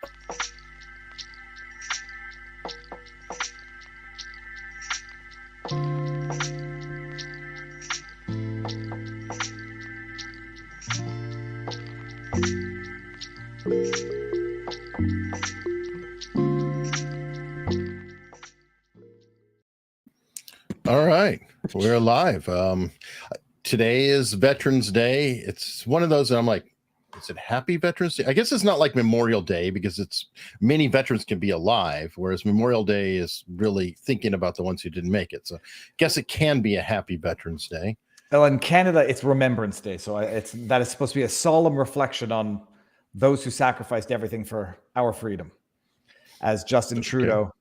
All right, we're live. Today is Veterans Day. It's one of those that I'm like, is it Happy Veterans Day? I guess it's not like Memorial Day because it's many veterans can be alive, whereas Memorial Day is really thinking about the ones who didn't make it. So I guess it can be a Happy Veterans Day. Well, in Canada, it's Remembrance Day. So that is supposed to be a solemn reflection on those who sacrificed everything for our freedom. As Justin Trudeau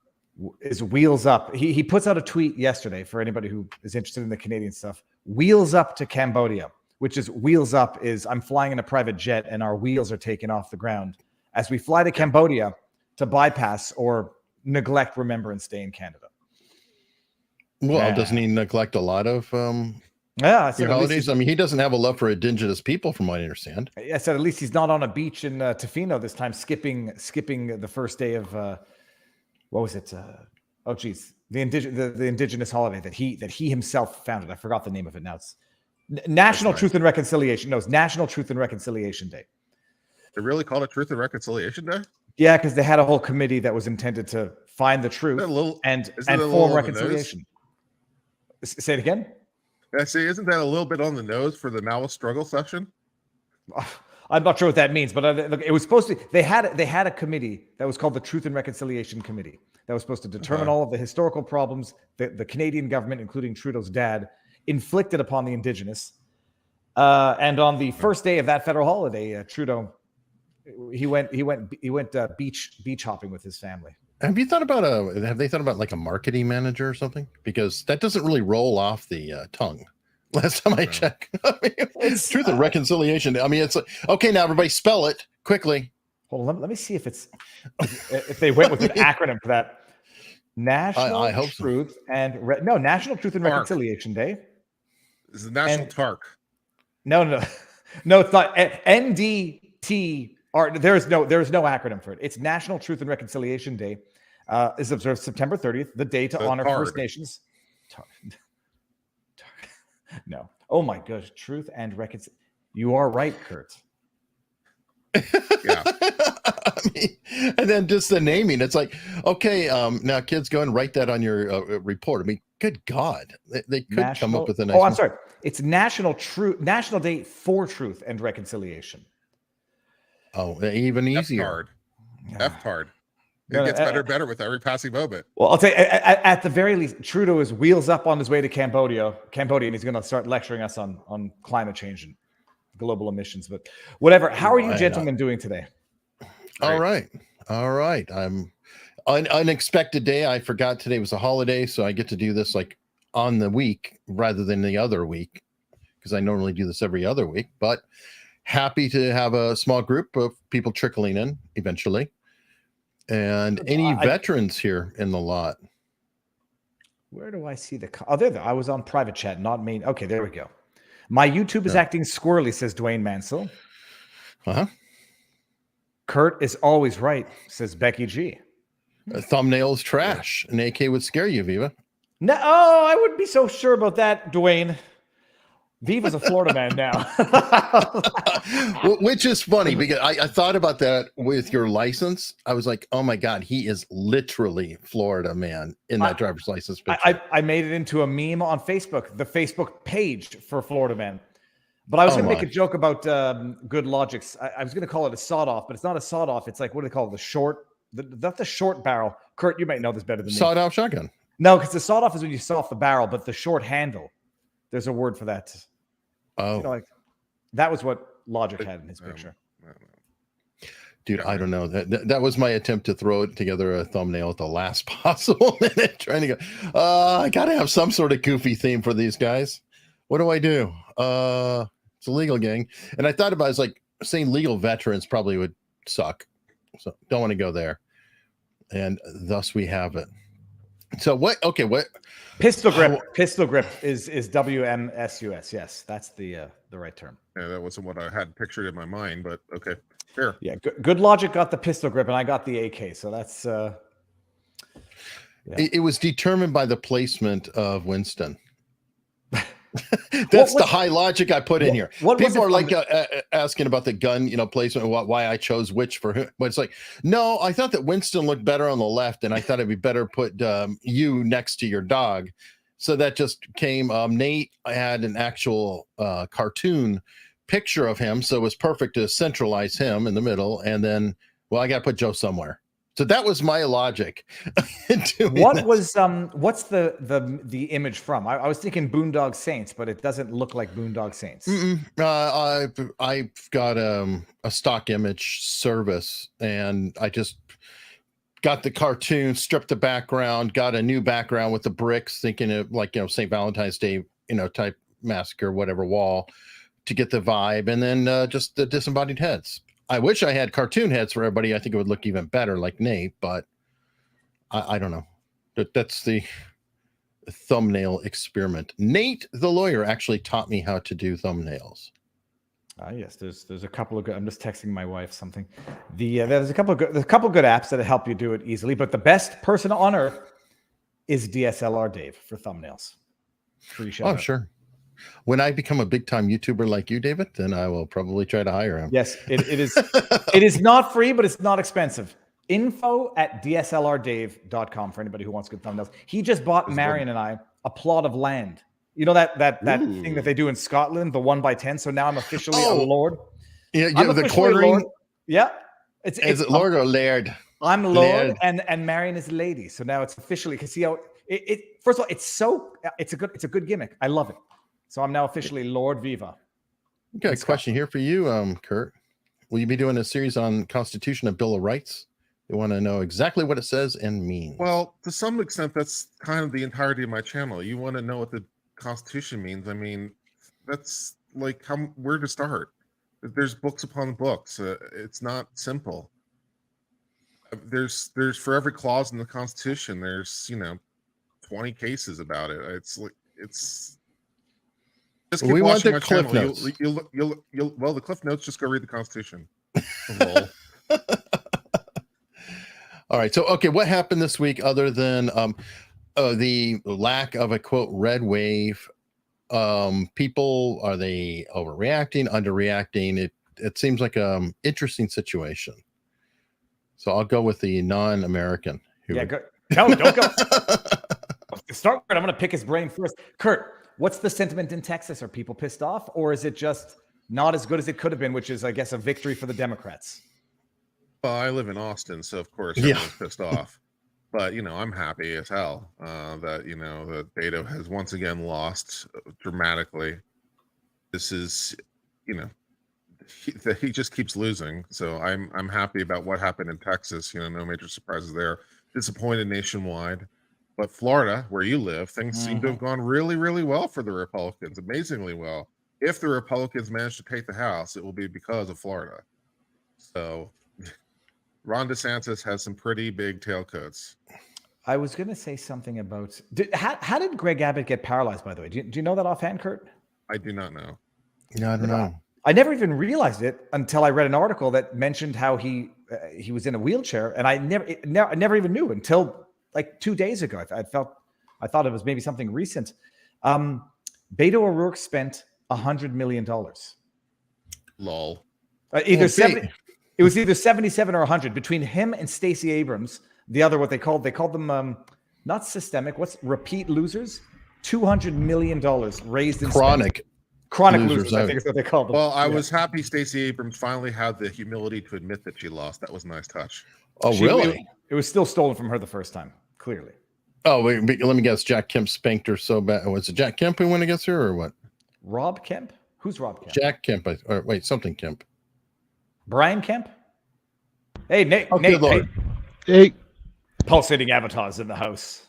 is wheels up. He puts out a tweet yesterday for anybody who is interested in the Canadian stuff. Wheels up to Cambodia, which is wheels up is I'm flying in a private jet and our wheels are taken off the ground as we fly to Cambodia to bypass or neglect Remembrance Day in Canada. Well, doesn't he neglect a lot of holidays? I mean, he doesn't have a love for indigenous people, from what I understand. I said at least he's not on a beach in Tofino this time, skipping the first day of what was it? The indigenous holiday that he himself founded. I forgot the name of it now. It's National Truth and Reconciliation. No, it's National Truth and Reconciliation Day. They really called it Truth and Reconciliation Day? Yeah, because they had a whole committee that was intended to find the truth and form reconciliation. Say it again. Yeah, see, isn't that a little bit on the nose for the Maoist struggle session? I'm not sure what that means, but it was supposed to. They had a committee that was called the Truth and Reconciliation Committee that was supposed to determine all of the historical problems that the Canadian government, including Trudeau's dad, inflicted upon the Indigenous. And on the first day of that federal holiday, Trudeau he went beach hopping with his family. Have they thought about like a marketing manager or something? Because that doesn't really roll off the tongue. Last time I checked, it's Truth and Reconciliation. I mean, it's like, okay, now everybody spell it quickly. Hold on, let me see if they went with an acronym for that. National Truth and National Truth and Reconciliation Day. This is National TARC. No, it's not. NDTR. There is no acronym for it. It's National Truth and Reconciliation Day. Is observed September 30th, the day to honor First Nations. No. Oh my gosh. Truth and reconciliation. You are right, Kurt. Yeah. I mean, and then just the naming. It's like, okay, now kids, go and write that on your report. I mean, good God, they could come up with a nice. Oh, I'm sorry. It's National Day for Truth and Reconciliation. Oh, even easier. F-card. It gets better with every passing moment. Well, I'll tell you, at the very least, Trudeau is wheels up on his way to Cambodia, and he's going to start lecturing us on climate change and global emissions. But whatever. How are you gentlemen doing today? All right. I'm unexpected day. I forgot today was a holiday, so I get to do this like on the week rather than the other week because I normally do this every other week. But happy to have a small group of people trickling in eventually. And any veterans here in the lot? Where do I see there? I was on private chat, not main. Okay, there we go. My YouTube is acting squirrely, says Dwayne Mansell. Kurt is always right, says Becky G. Thumbnails trash. An AK would scare you, Viva. No, I wouldn't be so sure about that, Dwayne. Viva's a Florida man now. Which is funny because I thought about that with your license. I was like, oh my God, he is literally Florida man in that driver's license picture. I made it into a meme on Facebook, the Facebook page for Florida man. But I was going to make a joke about good Lawgics. I was going to call it a sawed-off, but it's not a sawed-off. It's like, what do they call it? The short barrel. Kurt, you might know this better than me. Sawed-off shotgun. No, because the sawed-off is when you saw off the barrel, but the short handle. There's a word for that. Oh, that was what Lawgic had in his picture. Dude, I don't know. That was my attempt to throw it together a thumbnail at the last possible minute, trying to go. I got to have some sort of goofy theme for these guys. What do I do? It's a legal gang, and I thought about it, it's like saying legal veterans probably would suck, so don't want to go there. And thus we have it. So what? Okay, what? Pistol grip. Pistol grip is WMSUS. Yes, that's the right term. Yeah, that wasn't what I had pictured in my mind, but okay. Sure. Yeah, good Logic got the pistol grip, and I got the AK. So that's. It was determined by the placement of Winston. That's the high logic I put in here. People are like asking about the gun, placement, why I chose which for who. But it's like, no, I thought that Winston looked better on the left, and I thought it'd be better put you next to your dog. So that just came. Nate had an actual cartoon picture of him, so it was perfect to centralize him in the middle. And then, well, I got to put Joe somewhere. So that was my logic. What's the image from? I was thinking Boondock Saints, but it doesn't look like Boondock Saints. I've got a stock image service, and I just got the cartoon, stripped the background, got a new background with the bricks, thinking of St. Valentine's Day, type massacre, whatever wall, to get the vibe, and then just the disembodied heads. I wish I had cartoon heads for everybody. I think it would look even better like Nate, but I don't know. That's the thumbnail experiment. Nate, the lawyer, actually taught me how to do thumbnails. Yes, there's a couple of good. I'm just texting my wife something. There's a couple of good apps that help you do it easily, but the best person on earth is DSLR Dave for thumbnails. Free shout out. Sure. When I become a big time YouTuber like you, David, then I will probably try to hire him. Yes, it is. It is not free, but it's not expensive. info@dslrdave.com for anybody who wants good thumbnails. He just bought Marion and I a plot of land. You know that thing that they do in Scotland, the 1x10. So now I'm officially a lord. Yeah, the quartering. Lord. Yeah, is it Lord or Laird? I'm Lord, and Marion is lady. So now it's officially, because see how it. First of all, it's a good gimmick. I love it. So I'm now officially Lord Viva. Okay, a question here for you, Kurt. Will you be doing a series on Constitution and Bill of Rights? They want to know exactly what it says and means. Well, to some extent, that's kind of the entirety of my channel. You want to know what the Constitution means. I mean, that's like where to start. There's books upon books. It's not simple. There's for every clause in the Constitution, there's 20 cases about it. It's just keep watching my channel. Well, the Cliff Notes, just go read the Constitution. All right. So, okay, what happened this week other than the lack of a quote red wave? People, are they overreacting, underreacting? It seems like an interesting situation. So I'll go with the non-American. Go. No, don't go. Start. I'm going to pick his brain first. Kurt, what's the sentiment in Texas? Are people pissed off, or is it just not as good as it could have been, which is, I guess, a victory for the Democrats? Well, I live in Austin, so of course everyone's pissed off. But I'm happy as hell that that Beto has once again lost dramatically. This is he just keeps losing. So I'm happy about what happened in Texas. No major surprises there. Disappointed nationwide. But Florida, where you live, things seem to have gone really, really well for the Republicans, amazingly well. If the Republicans manage to take the House, it will be because of Florida. So Ron DeSantis has some pretty big tailcoats. I was going to say something about... How did Greg Abbott get paralyzed, by the way? Do you know that offhand, Kurt? I do not know. No, I don't know. I never even realized it until I read an article that mentioned how he was in a wheelchair, and I never even knew until like 2 days ago. I thought it was maybe something recent. Beto O'Rourke spent $100 million. Lol. It was either 77 or 100 between him and Stacey Abrams. The other, what they called them not systemic. What's repeat losers? $200 million raised in chronic losers. I think is what they called them. Well, I was happy Stacey Abrams finally had the humility to admit that she lost. That was a nice touch. Oh, really? It was still stolen from her the first time. Clearly. Oh, wait, let me guess. Jack Kemp spanked her so bad. Was it Jack Kemp who went against her, or what? Rob Kemp? Who's Rob Kemp? Jack Kemp. Or wait, something Kemp. Brian Kemp? Hey, Nate. Oh, Nate. Hey. Pulsating avatars in the house.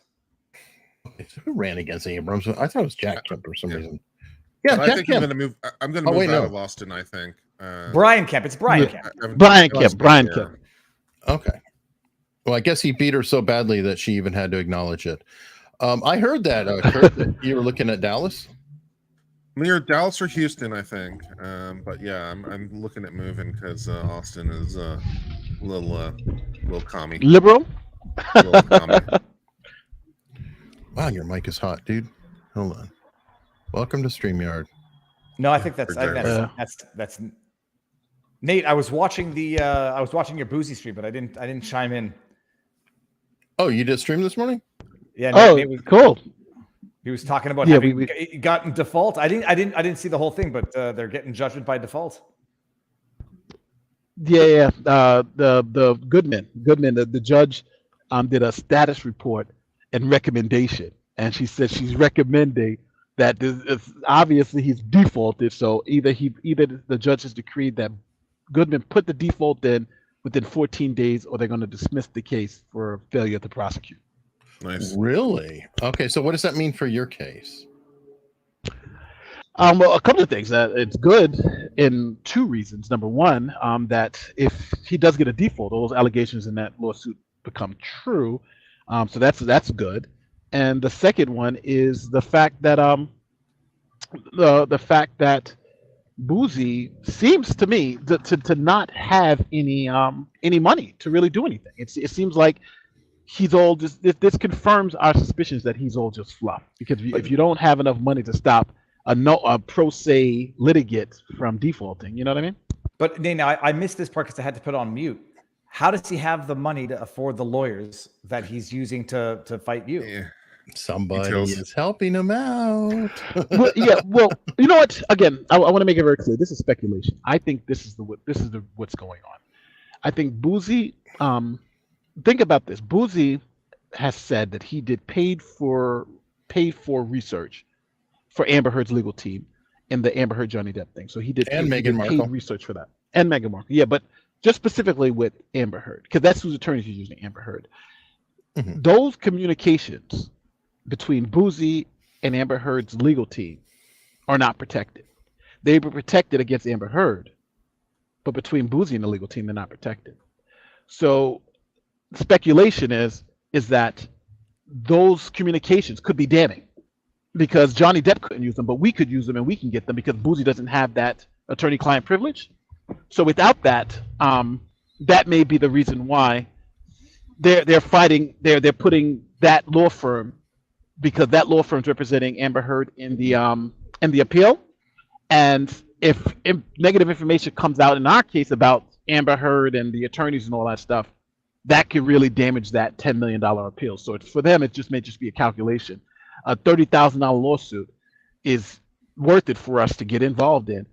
Who ran against Abrams? I thought it was Jack Kemp for some reason. Yeah, I think I'm going to move. I'm going to move out of Austin. I think. Brian Kemp. It's Brian Kemp. Brian Kemp. Okay. Well, I guess he beat her so badly that she even had to acknowledge it. I heard that, Kurt, that you were looking at Dallas. Near Dallas or Houston, I think. But yeah, I'm looking at moving because Austin is a little commie. Liberal. Little commie. Wow, your mic is hot, dude. Hold on. Welcome to StreamYard. No, I think that's Exactly. that's Nate. I was watching your Boozy stream, but I didn't chime in. Oh, you did stream this morning? Yeah. Oh, Nate was, cool. he was talking about Yeah, having gotten default. I didn't see the whole thing, but they're getting judgment by default. Yeah. The Goodman, the judge did a status report and recommendation, and she said she's recommending that obviously he's defaulted. So either the judge has decreed that Goodman put the default in within 14 days, or they're going to dismiss the case for failure to prosecute. Nice. Really? Okay, so what does that mean for your case? Well, a couple of things. It's good in two reasons. Number one, that if he does get a default, all those allegations in that lawsuit become true. So that's good. And the second one is the fact that the fact that Boozy seems to me to not have any money to really do anything. It seems like he's all just this confirms our suspicions that he's all just fluff, because if you don't have enough money to stop a pro se litigant from defaulting, you know what I mean? But Nate, now I missed this part because I had to put it on mute. How does he have the money to afford the lawyers that he's using to fight you? Yeah. Somebody Details. is helping him out. Well, yeah. Well, you know what? Again, I want to make it very clear. This is speculation. I think this is what's going on. I think Boozy. Think about this. Boozy has said that he did paid for research for Amber Heard's legal team in the Amber Heard Johnny Depp thing. So he did Meghan Markle. paid research for that, and Meghan Markle. Yeah, but just specifically with Amber Heard, because that's whose attorneys he's using, Amber Heard. Mhm. Those communications between Boozy and Amber Heard's legal team are not protected. They were protected against Amber Heard, but between Boozy and the legal team, they're not protected. So speculation is that those communications could be damning, because Johnny Depp couldn't use them, but we could use them and we can get them because Boozy doesn't have that attorney-client privilege. So without that, that may be the reason why they're fighting. They're putting that law firm, because that law firm's representing Amber Heard in the appeal. And if negative information comes out in our case about Amber Heard and the attorneys and all that stuff, that could really damage that $10 million appeal. So for them, it may just be a calculation. A $30,000 lawsuit is worth it for us to get involved in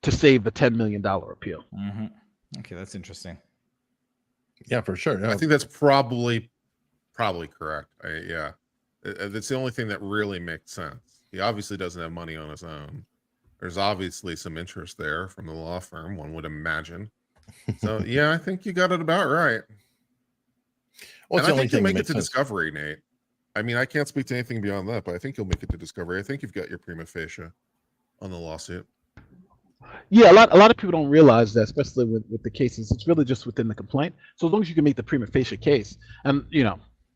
to save the $10 million appeal. Mm-hmm. Okay, that's interesting. Yeah, for sure. I think that's probably correct. Yeah, that's the only thing that really makes sense. He obviously doesn't have money on his own. There's obviously some interest there from the law firm, one would imagine. So yeah, I think you got it about right. Well, And it's the I only think you'll thing make that it to makes sense. discovery, Nate. I mean, I can't speak to anything beyond that, but I think you'll make it to discovery. I think you've got your prima facie on the lawsuit. Yeah, a lot of people don't realize that, especially with the cases. It's really just within the complaint. So as long as you can make the prima facie case, and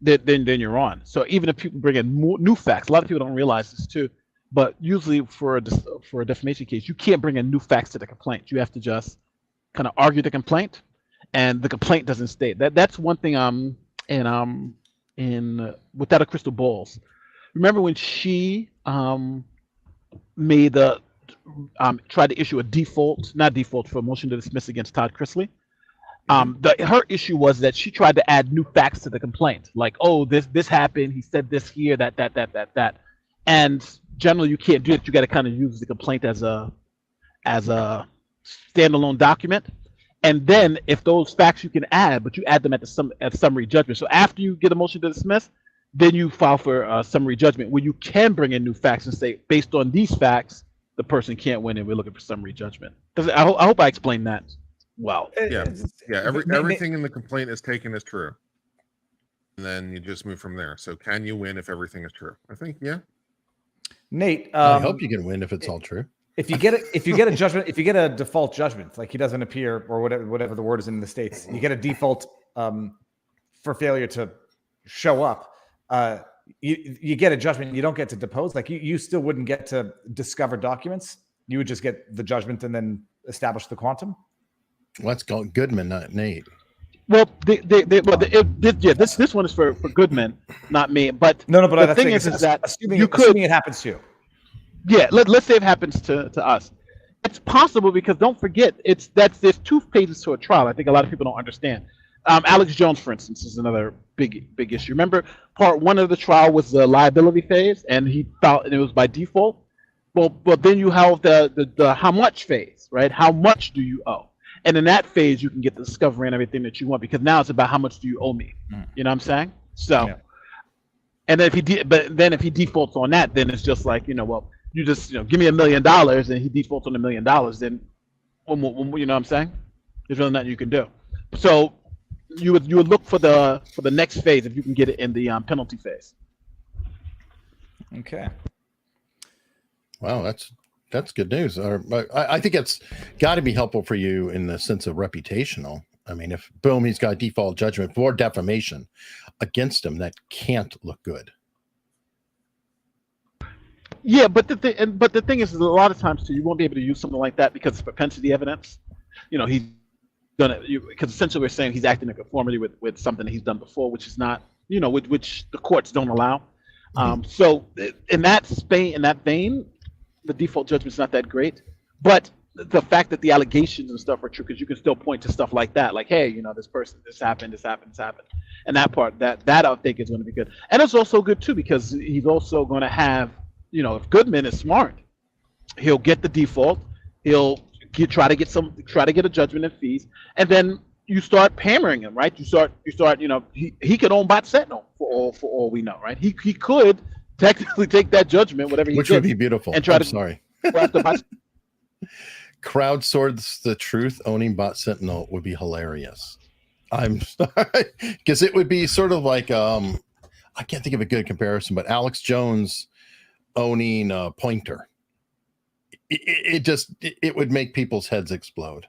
then you're on. So even if people bring in new facts, a lot of people don't realize this too. But usually for a defamation case, you can't bring in new facts to the complaint. You have to just kind of argue the complaint, and the complaint doesn't state that. That's one thing. In Without a Crystal Balls, remember when she made the tried to issue not default for a motion to dismiss against Todd Chrisley. Her issue was that she tried to add new facts to the complaint, like, oh, this happened, he said this here, that, and generally you can't do it. You got to kind of use the complaint as a standalone document, and then if those facts you can add, but you add them at summary judgment. So after you get a motion to dismiss, then you file for a summary judgment where you can bring in new facts and say, based on these facts, the person can't win, and we're looking for summary judgment. I hope I explained that well. Yeah. Everything in the complaint is taken as true, and then you just move from there. So can you win if everything is true? I think, yeah. Nate, I hope you can win if it's all true. If you get a judgment, if you get a default judgment, like he doesn't appear or whatever the word is in the States, you get a default for failure to show up. you get a judgment. You don't get to depose. Like you still wouldn't get to discover documents. You would just get the judgment and then establish the quantum. Let's call it Goodman, not Nate. Well, this one is for Goodman, not me. But No, but the thing is that assuming it happens to you. Yeah, let's say it happens to us. It's possible because don't forget, there's 2 phases to a trial. I think a lot of people don't understand. Alex Jones, for instance, is another big issue. Remember, part 1 of the trial was the liability phase, and he thought it was by default. Well, but then you have the how much phase, right? How much do you owe? And in that phase, you can get the discovery and everything that you want, because now it's about how much do you owe me. You know what I'm saying? So, yeah. And then if he defaults on that, then it's just like, well, you just give me $1 million, and he defaults on $1 million, then you know what I'm saying? There's really nothing you can do. So you would look for the next phase if you can get it in the penalty phase. Okay. Wow, that's good news. I think it's got to be helpful for you in the sense of reputational. I mean, if boom, he's got a default judgment for defamation against him, that can't look good. Yeah, but the thing is a lot of times too, you won't be able to use something like that because it's propensity evidence. He's gonna, because essentially we're saying he's acting in conformity with something that he's done before, which is not, which the courts don't allow. So in that vein, the default judgment's not that great, but the fact that the allegations and stuff are true, because you can still point to stuff like that, like, hey, this person, this happened, and that part, that I think is going to be good. And it's also good too because he's also going to have, if Goodman is smart, he'll get the default, he'll try to get a judgment and fees, and then you start hammering him, right? You start, he could own Bot Sentinel for all we know, right? He could technically take that judgment, whatever he which did, would be beautiful. And try crowdsource the truth. Owning Bot Sentinel would be hilarious. I'm sorry, because it would be sort of like I can't think of a good comparison, but Alex Jones owning Pointer. It would make people's heads explode,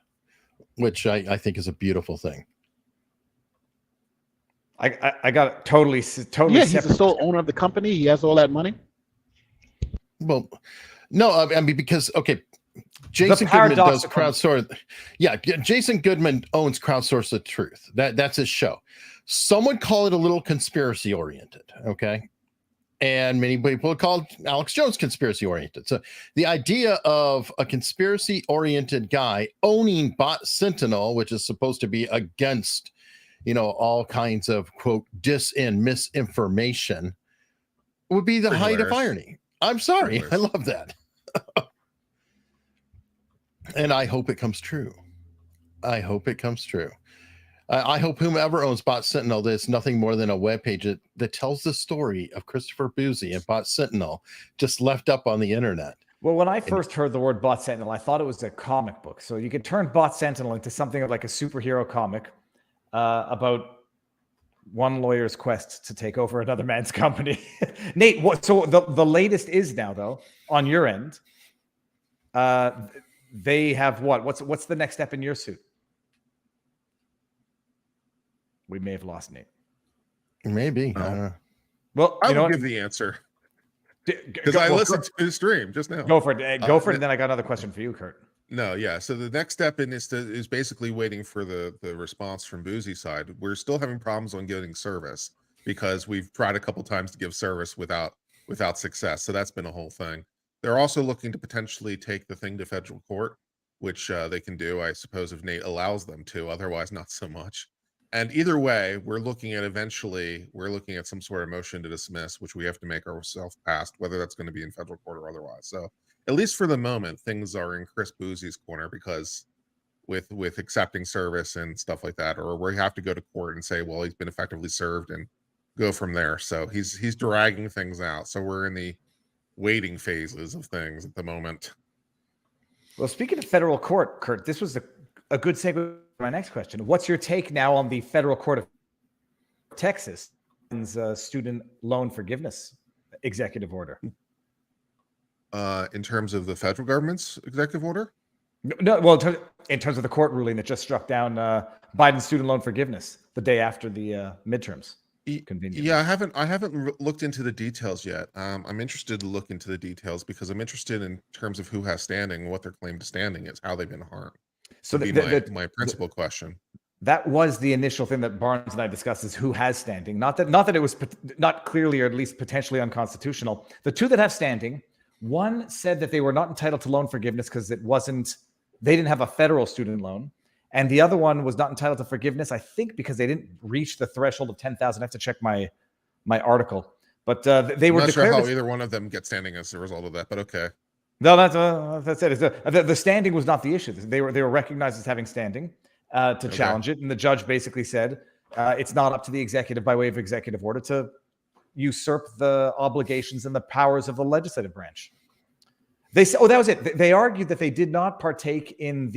which I think is a beautiful thing. I got totally. Yeah, he's the sole owner of the company. He has all that money. Well, no, I mean, because Jason Goodman does crowdsource. Yeah, Jason Goodman owns Crowdsource the Truth. That's his show. Someone call it a little conspiracy oriented. Okay. And many people call Alex Jones conspiracy oriented. So the idea of a conspiracy oriented guy owning Bot Sentinel, which is supposed to be against, all kinds of quote misinformation, would be the height of irony. I'm sorry. I love that. And I hope it comes true. I hope whomever owns Bot Sentinel, there's nothing more than a webpage that tells the story of Christopher Boozy and Bot Sentinel just left up on the internet. Well, when I first heard the word Bot Sentinel, I thought it was a comic book. So you could turn Bot Sentinel into something like a superhero comic about one lawyer's quest to take over another man's company. Nate, so the latest is now, though, on your end, they have what? What's the next step in your suit? We may have lost Nate. Maybe. Well, I will give the answer because I listened to his stream just now. Go for it. Go for it. And then I got another question for you, Kurt. No, yeah. So the next step in is basically waiting for the response from Boozy's side. We're still having problems on getting service because we've tried a couple times to give service without success. So that's been a whole thing. They're also looking to potentially take the thing to federal court, which they can do, I suppose, if Nate allows them to. Otherwise, not so much. And either way, we're looking at some sort of motion to dismiss, which we have to make ourselves past, whether that's going to be in federal court or otherwise. So at least for the moment, things are in Chris Boozy's corner because with accepting service and stuff like that, or we have to go to court and say, well, he's been effectively served and go from there. So he's dragging things out. So we're in the waiting phases of things at the moment. Well, speaking of federal court, Kurt, this was a good segue to my next question. What's your take now on the federal court of Texas student loan forgiveness executive order? In terms of the federal government's executive order? No, well, in terms of the court ruling that just struck down Biden's student loan forgiveness the day after the midterms. conveniently. Yeah, I haven't looked into the details yet. I'm interested to look into the details because I'm interested in terms of who has standing, what their claim to standing is, how they've been harmed. So Would be my principal question. That was the initial thing that Barnes and I discussed, is who has standing. Not that it was not clearly, or at least potentially, unconstitutional. The two that have standing, one said that they were not entitled to loan forgiveness because they didn't have a federal student loan. And the other one was not entitled to forgiveness, I think, because they didn't reach the threshold of 10,000. I have to check my article. But they were I'm not sure declared how either one of them get standing as a result of that, but okay. No, that's it. The standing was not the issue. They were recognized as having standing to challenge it, and the judge basically said it's not up to the executive, by way of executive order, to usurp the obligations and the powers of the legislative branch. They said, that was it. They argued that they did not partake in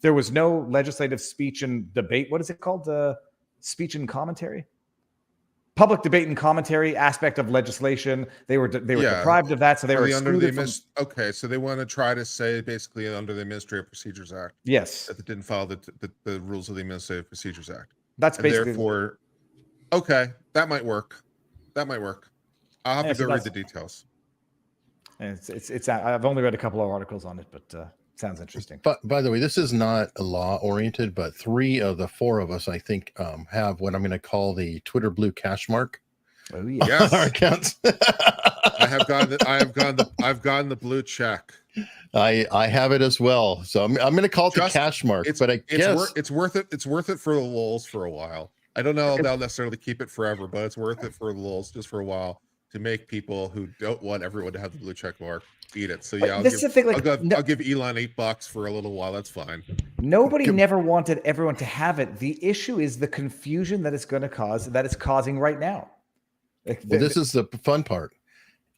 there was no legislative speech and debate. What is it called? Speech and commentary? Public debate and commentary aspect of legislation. They were deprived of that, so they were excluded from... Okay, so they want to try to say basically under the Administrative Procedures Act. Yes. That they didn't follow the rules of the Administrative Procedures Act. That's basically... Therefore, okay, that might work. I'll have to go read the details. It's I've only read a couple of articles on it, but sounds interesting. But by the way, this is not law oriented, but 3 of the 4 of us, I think, have what I'm going to call the Twitter blue cash mark. Oh yeah, yes. Our accounts. I've gotten the blue check. I have it as well. So I'm going to call it the cash mark. But I guess it's worth it. It's worth it for the lulz for a while. I don't know if they'll necessarily keep it forever, but it's worth it for the lulz just for a while to make people who don't want everyone to have the blue check mark eat it. So yeah, I'll give Elon $8 for a little while. That's fine. Nobody never wanted everyone to have it. The issue is the confusion that it's going to cause, that it's causing right now. Well, this is the fun part.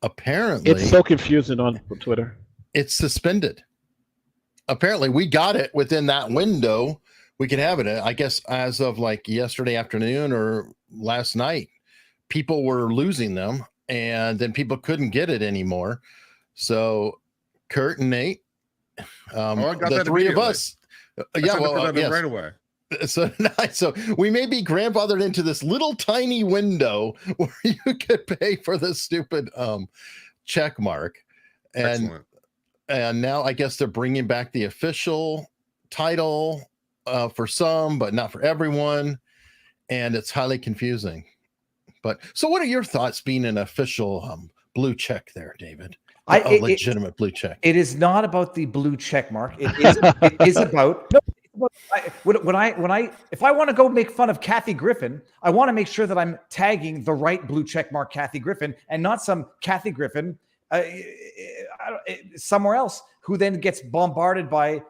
Apparently, it's so confusing on Twitter. It's suspended. Apparently, we got it within that window. We could have it. I guess as of like yesterday afternoon or last night, people were losing them, and then people couldn't get it anymore. So, Kurt and Nate, I got the that 3 of us, right away. So we may be grandfathered into this little tiny window where you could pay for the stupid check mark, and now I guess they're bringing back the official title for some, but not for everyone, and it's highly confusing. But so, what are your thoughts being an official blue check there, David? A legitimate blue check. It is not about the blue check mark. It is about no. If I want to go make fun of Kathy Griffin, I want to make sure that I'm tagging the right blue check mark Kathy Griffin and not some Kathy Griffin somewhere else who then gets bombarded by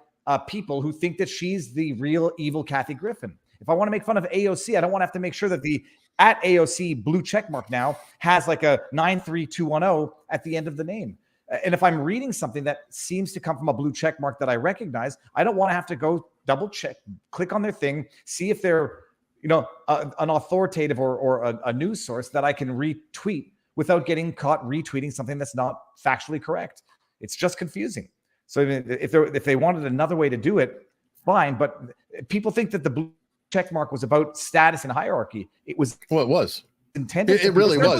people who think that she's the real evil Kathy Griffin. If I want to make fun of AOC, I don't want to have to make sure that the at AOC blue check mark now has like a 93210 at the end of the name. And if I'm reading something that seems to come from a blue check mark that I recognize, I don't want to have to go double check, click on their thing, see if they're, an authoritative or a news source that I can retweet without getting caught retweeting something that's not factually correct. It's just confusing. So if they wanted another way to do it, fine. But people think that the blue check mark was about status and hierarchy. It was. Well, it was intended. It really was.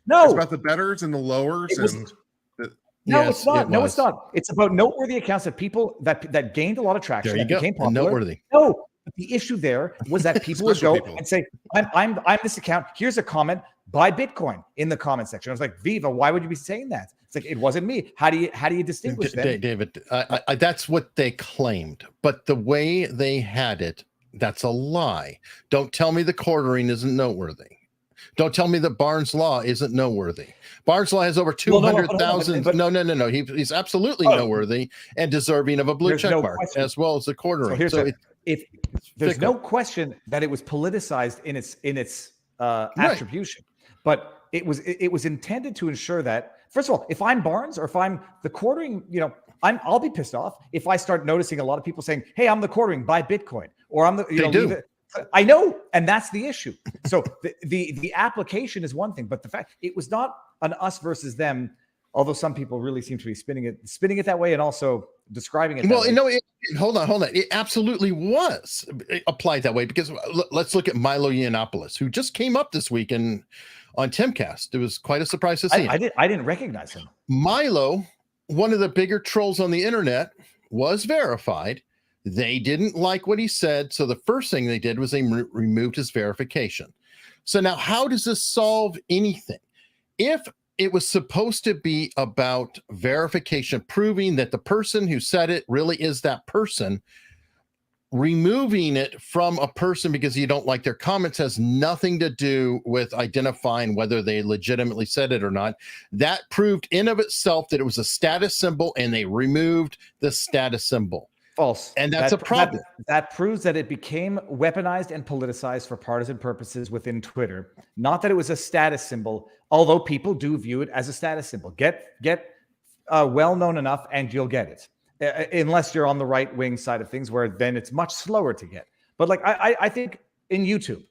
No, it's about the betters and the lowers it's not. No, it's not. It's about noteworthy accounts of people that gained a lot of traction. There you go. Became popular. Noteworthy. No, the issue there was that people would go and say, "I'm this account. Here's a comment. Buy Bitcoin" in the comment section. I was like, Viva, why would you be saying that? It's like, it wasn't me. How do you distinguish them? David, that's what they claimed, but the way they had it, that's a lie. Don't tell me the quartering isn't noteworthy. Don't tell me that Barnes Law isn't noteworthy. Barnes Law has over 200,000. No. He's absolutely noteworthy and deserving of a blue check mark, as well as the quartering. If there's no question that it was politicized in its attribution, but it was intended to ensure that, first of all, if I'm Barnes or if I'm the quartering, I'll be pissed off if I start noticing a lot of people saying, "Hey, I'm the quartering, buy Bitcoin," or "I'm the." Leave it. I know, and that's the issue. So the application is one thing, but the fact it was not an us versus them Although some people really seem to be spinning it that way, and also describing it. Well, that way. no, hold on. It absolutely was applied that way, because let's look at Milo Yiannopoulos, who just came up this week on Timcast. It was quite a surprise to see him. I didn't recognize him. Milo, one of the bigger trolls on the internet, was verified. They didn't like what he said, so the first thing they did was they removed his verification. So now, how does this solve anything? If it was supposed to be about verification, proving that the person who said it really is that person, removing it from a person because you don't like their comments has nothing to do with identifying whether they legitimately said it or not. That proved in of itself that it was a status symbol, and they removed the status symbol. False. And that's a problem. That proves that it became weaponized and politicized for partisan purposes within Twitter. Not that it was a status symbol, although people do view it as a status symbol. Get well known enough and you'll get it. Unless you're on the right wing side of things, where then it's much slower to get. But like I think in YouTube,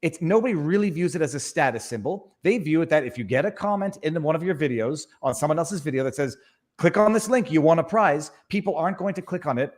it's nobody really views it as a status symbol. They view it that if you get a comment in one of your videos on someone else's video that says, click on this link, you want a prize, people aren't going to click on it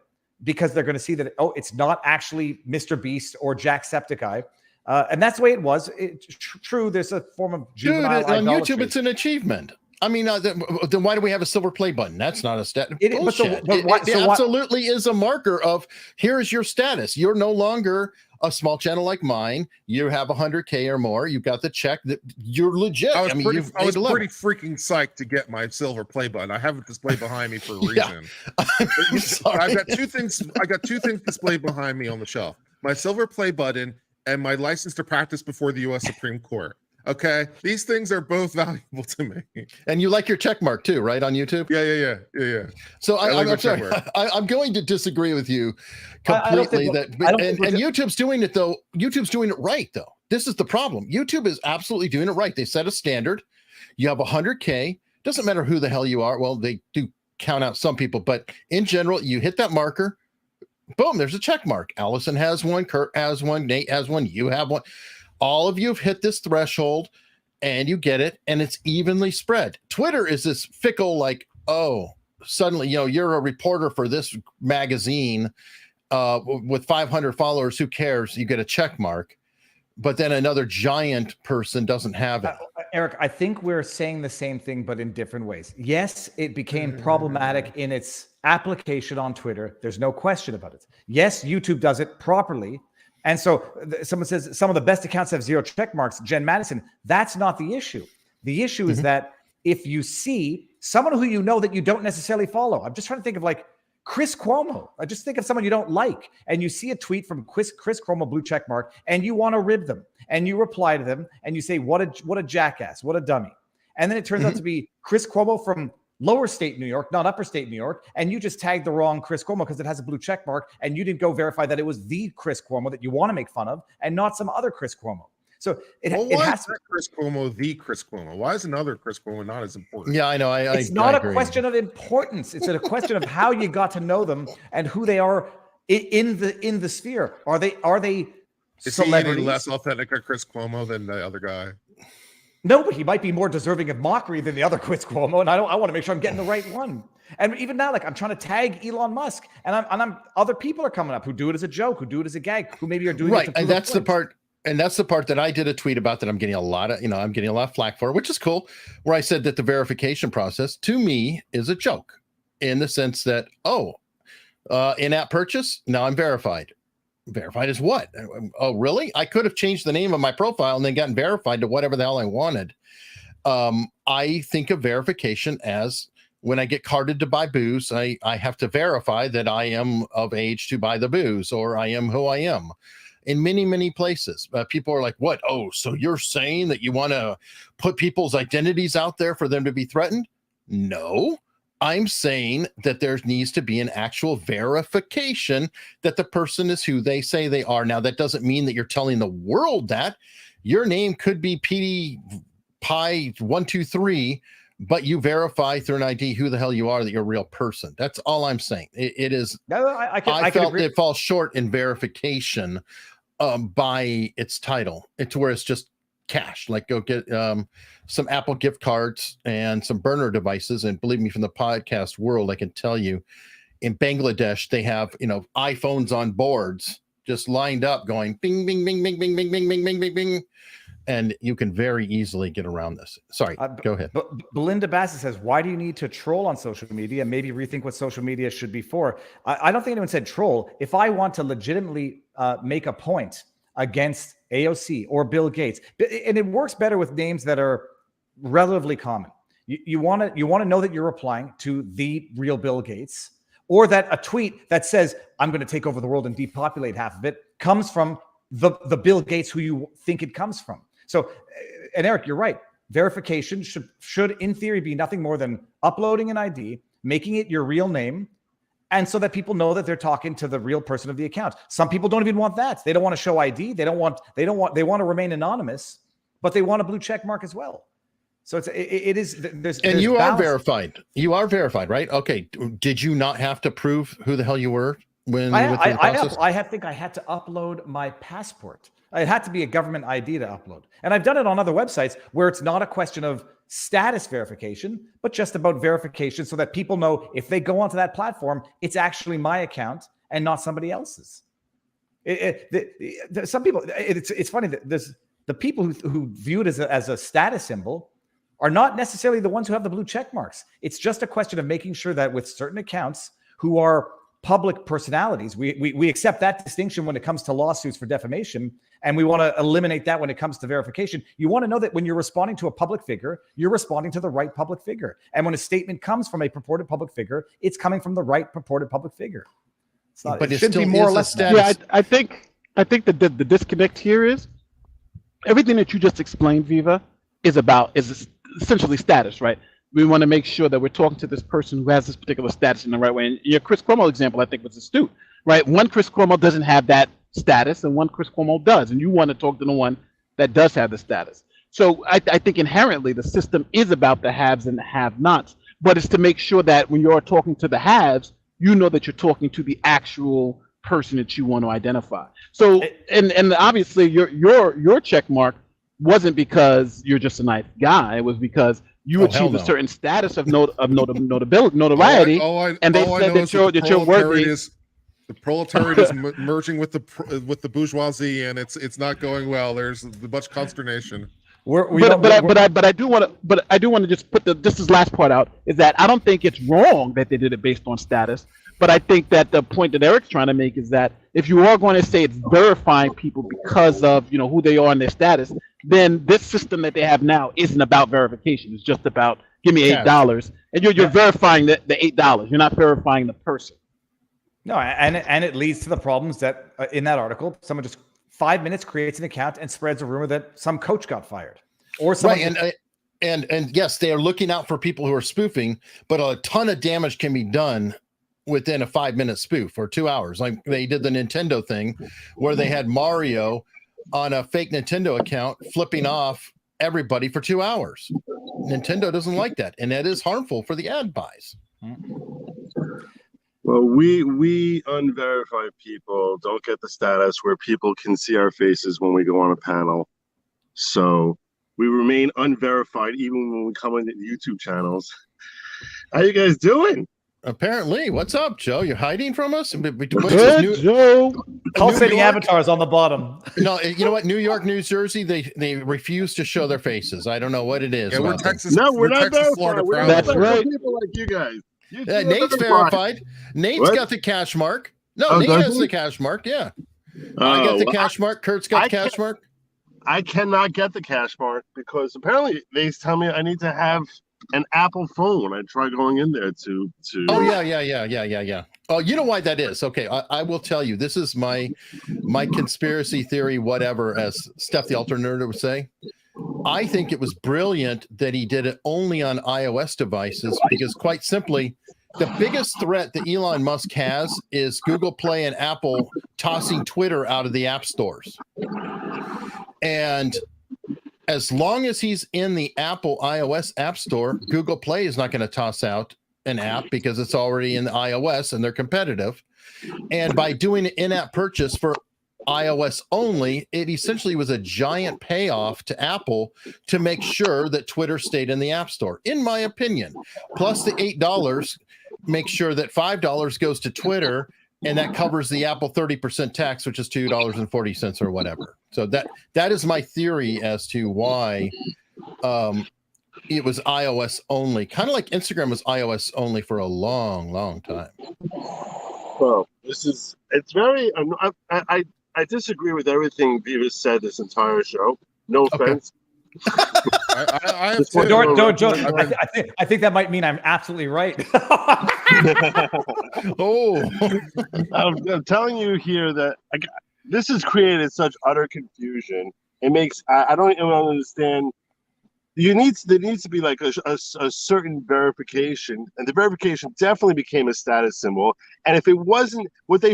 because they're going to see that, oh, it's not actually Mr. Beast or Jacksepticeye. And that's the way it was. True, there's a form of juvenile on idolatry. YouTube, it's an achievement. I mean, then why do we have a silver play button? That's not a stat. Bullshit. It absolutely is a marker of, here is your status. You're no longer a small channel like mine. You have 100K or more. You've got the check that you're legit. I was pretty freaking psyched to get my silver play button. I have it displayed behind me for a reason. I'm sorry. I've got two things. I got two things displayed behind me on the shelf: my silver play button and my license to practice before the U.S. Supreme Court. Okay, these things are both valuable to me. And you like your check mark too, right, on YouTube? Yeah. So I'm sorry. I'm going to disagree with you completely. And YouTube's doing it though. YouTube's doing it right though. This is the problem. YouTube is absolutely doing it right. They set a standard. You have 100K. Doesn't matter who the hell you are. Well, they do count out some people, but in general, you hit that marker. Boom, there's a check mark. Allison has one. Kurt has one. Nate has one. You have one. All of you have hit this threshold and you get it, and it's evenly spread. Twitter is this fickle, like, oh, suddenly, you're a reporter for this magazine with 500 followers. Who cares? You get a check mark. But then another giant person doesn't have it. Eric, I think we're saying the same thing, but in different ways. Yes, it became problematic in its application on Twitter. There's no question about it. Yes, YouTube does it properly. And so someone says some of the best accounts have 0 check marks. Jen Madison, that's not the issue. The issue is that if you see someone who you know that you don't necessarily follow, I'm just trying to think of like Chris Cuomo. I just think of someone you don't like, and you see a tweet from Chris Cuomo, blue check mark, and you want to rib them, and you reply to them, and you say, what a jackass, what a dummy. And then it turns out to be Chris Cuomo from lower state New York, not upper state New York, and you just tagged the wrong Chris Cuomo because it has a blue check mark, and you didn't go verify that it was the Chris Cuomo that you want to make fun of and not some other Chris Cuomo. So it has to be Chris Cuomo, the Chris Cuomo. Why is another Chris Cuomo not as important? Yeah, I know. It's not a question of importance. It's a question of how you got to know them and who they are in the sphere. Are they is celebrities? He any less authentic a Chris Cuomo than the other guy? No, but he might be more deserving of mockery than the other Chris Cuomo, and I want to make sure I'm getting the right one. And even now, like I'm trying to tag Elon Musk, and I'm other people are coming up who do it as a joke, who do it as a gag, who maybe are doing right. it to And that's the part. And that's the part that I did a tweet about that I'm getting a lot of flack for, which is cool. Where I said that the verification process to me is a joke, in the sense that in-app purchase, now I'm verified. Verified as what? Oh, really? I could have changed the name of my profile and then gotten verified to whatever the hell I wanted. I think of verification as when I get carded to buy booze, I have to verify that I am of age to buy the booze, or I am who I am. In many, many places, people are like, what? Oh, so you're saying that you want to put people's identities out there for them to be threatened? No. I'm saying that there needs to be an actual verification that the person is who they say they are. Now, that doesn't mean that you're telling the world that. Your name could be PewDiePie123, but you verify through an ID who the hell you are, that you're a real person. That's all I'm saying. It is. No, I felt agree. It falls short in verification by its title. It's where it's just cash, like go get some Apple gift cards and some burner devices. And believe me, from the podcast world, I can tell you, in Bangladesh, they have, iPhones on boards just lined up going bing, bing, bing, bing, bing, bing, bing, bing, bing, bing, bing. And you can very easily get around this. Sorry, go ahead. But Belinda Bassett says, why do you need to troll on social media? Maybe rethink what social media should be for. I don't think anyone said troll. If I want to legitimately make a point against AOC or Bill Gates, and it works better with names that are relatively common. You want to know that you're replying to the real Bill Gates, or that a tweet that says, I'm going to take over the world and depopulate half of it comes from the Bill Gates who you think it comes from. So, and Eric, you're right. Verification should in theory be nothing more than uploading an ID, making it your real name, and so that people know that they're talking to the real person of the account. Some people don't even want that. They don't want to show ID. They want to remain anonymous, but they want a blue check mark as well. So there's you balance. are verified. You are verified, right? Okay. Did you not have to prove who the hell you were when I think I had to upload my passport. It had to be a government ID to upload. And I've done it on other websites where it's not a question of status verification, but just about verification so that people know if they go onto that platform, it's actually my account and not somebody else's. Some people, it's funny that there's the people who view it as a status symbol are not necessarily the ones who have the blue check marks. It's just a question of making sure that with certain accounts who are public personalities, we accept that distinction when it comes to lawsuits for defamation, and we want to eliminate that when it comes to verification. You want to know that when you're responding to a public figure, you're responding to the right public figure. And when a statement comes from a purported public figure, it's coming from the right purported public figure. It's not, but it should be more or less status. Yeah, I think the disconnect here is everything that you just explained, Viva, is essentially status, right? We want to make sure that we're talking to this person who has this particular status in the right way. And your Chris Cuomo example, I think, was astute, right? One Chris Cuomo doesn't have that status, and one Chris Cuomo does, and you want to talk to the one that does have the status. So I think inherently the system is about the haves and the have-nots, but it's to make sure that when you're talking to the haves, you know that you're talking to the actual person that you want to identify. So, and obviously your check mark wasn't because you're just a nice guy. It was because you achieved a certain status of notoriety, and they said that you're worthy. The proletariat is merging with the bourgeoisie, and it's not going well. There's much consternation. But I do want to just put this last part out, is that I don't think it's wrong that they did it based on status, but I think that the point that Eric's trying to make is that if you are going to say it's verifying people because of who they are and their status, then this system that they have now isn't about verification. It's just about give me $8, and you're verifying the $8. You're not verifying the person. No, and it leads to the problems that in that article, someone just 5 minutes creates an account and spreads a rumor that some coach got fired, or someone. Right, and yes, they are looking out for people who are spoofing, but a ton of damage can be done within a 5-minute spoof or 2 hours. Like they did the Nintendo thing, where they had Mario on a fake Nintendo account flipping off everybody for 2 hours. Nintendo doesn't like that, and that is harmful for the ad buys. Well, we unverified people don't get the status where people can see our faces when we go on a panel. So we remain unverified even when we come into YouTube channels. How you guys doing? Apparently. What's up, Joe? You're hiding from us? Joe. Pulsating avatars on the bottom. No, you know what? New York, New Jersey, they refuse to show their faces. I don't know what it is. Yeah, we're Texas. We're not Texas, verified. Florida. That's right. People like you guys. Nate's verified. Nate's got the cash mark. No, Nate has the cash mark. Yeah. I got the cash mark. Kurt's got the cash mark. I cannot get the cash mark because apparently they tell me I need to have an Apple phone when I try going in there to. Oh yeah. Oh, you know why that is? Okay, I will tell you. This is my conspiracy theory, whatever, as Steph the Alternator would say. I think it was brilliant that he did it only on iOS devices because, quite simply, the biggest threat that Elon Musk has is Google Play and Apple tossing Twitter out of the app stores. And as long as he's in the Apple iOS app store, Google Play is not going to toss out an app because it's already in the iOS and they're competitive. And by doing an in-app purchase for iOS only, it essentially was a giant payoff to Apple to make sure that Twitter stayed in the App Store, in my opinion. Plus the $8 makes sure that $5 goes to Twitter, and that covers the Apple 30% tax, which is $2.40 or whatever. So that is my theory as to why it was iOS only, kind of like Instagram was iOS only for a long, long time. Well, it's very. I disagree with everything Viva said this entire show. No offense. I have Well, I think that might mean I'm absolutely right. Oh, I'm telling you here that this has created such utter confusion. It makes I don't even understand. There needs to be like a certain verification, and the verification definitely became a status symbol. And if it wasn't, they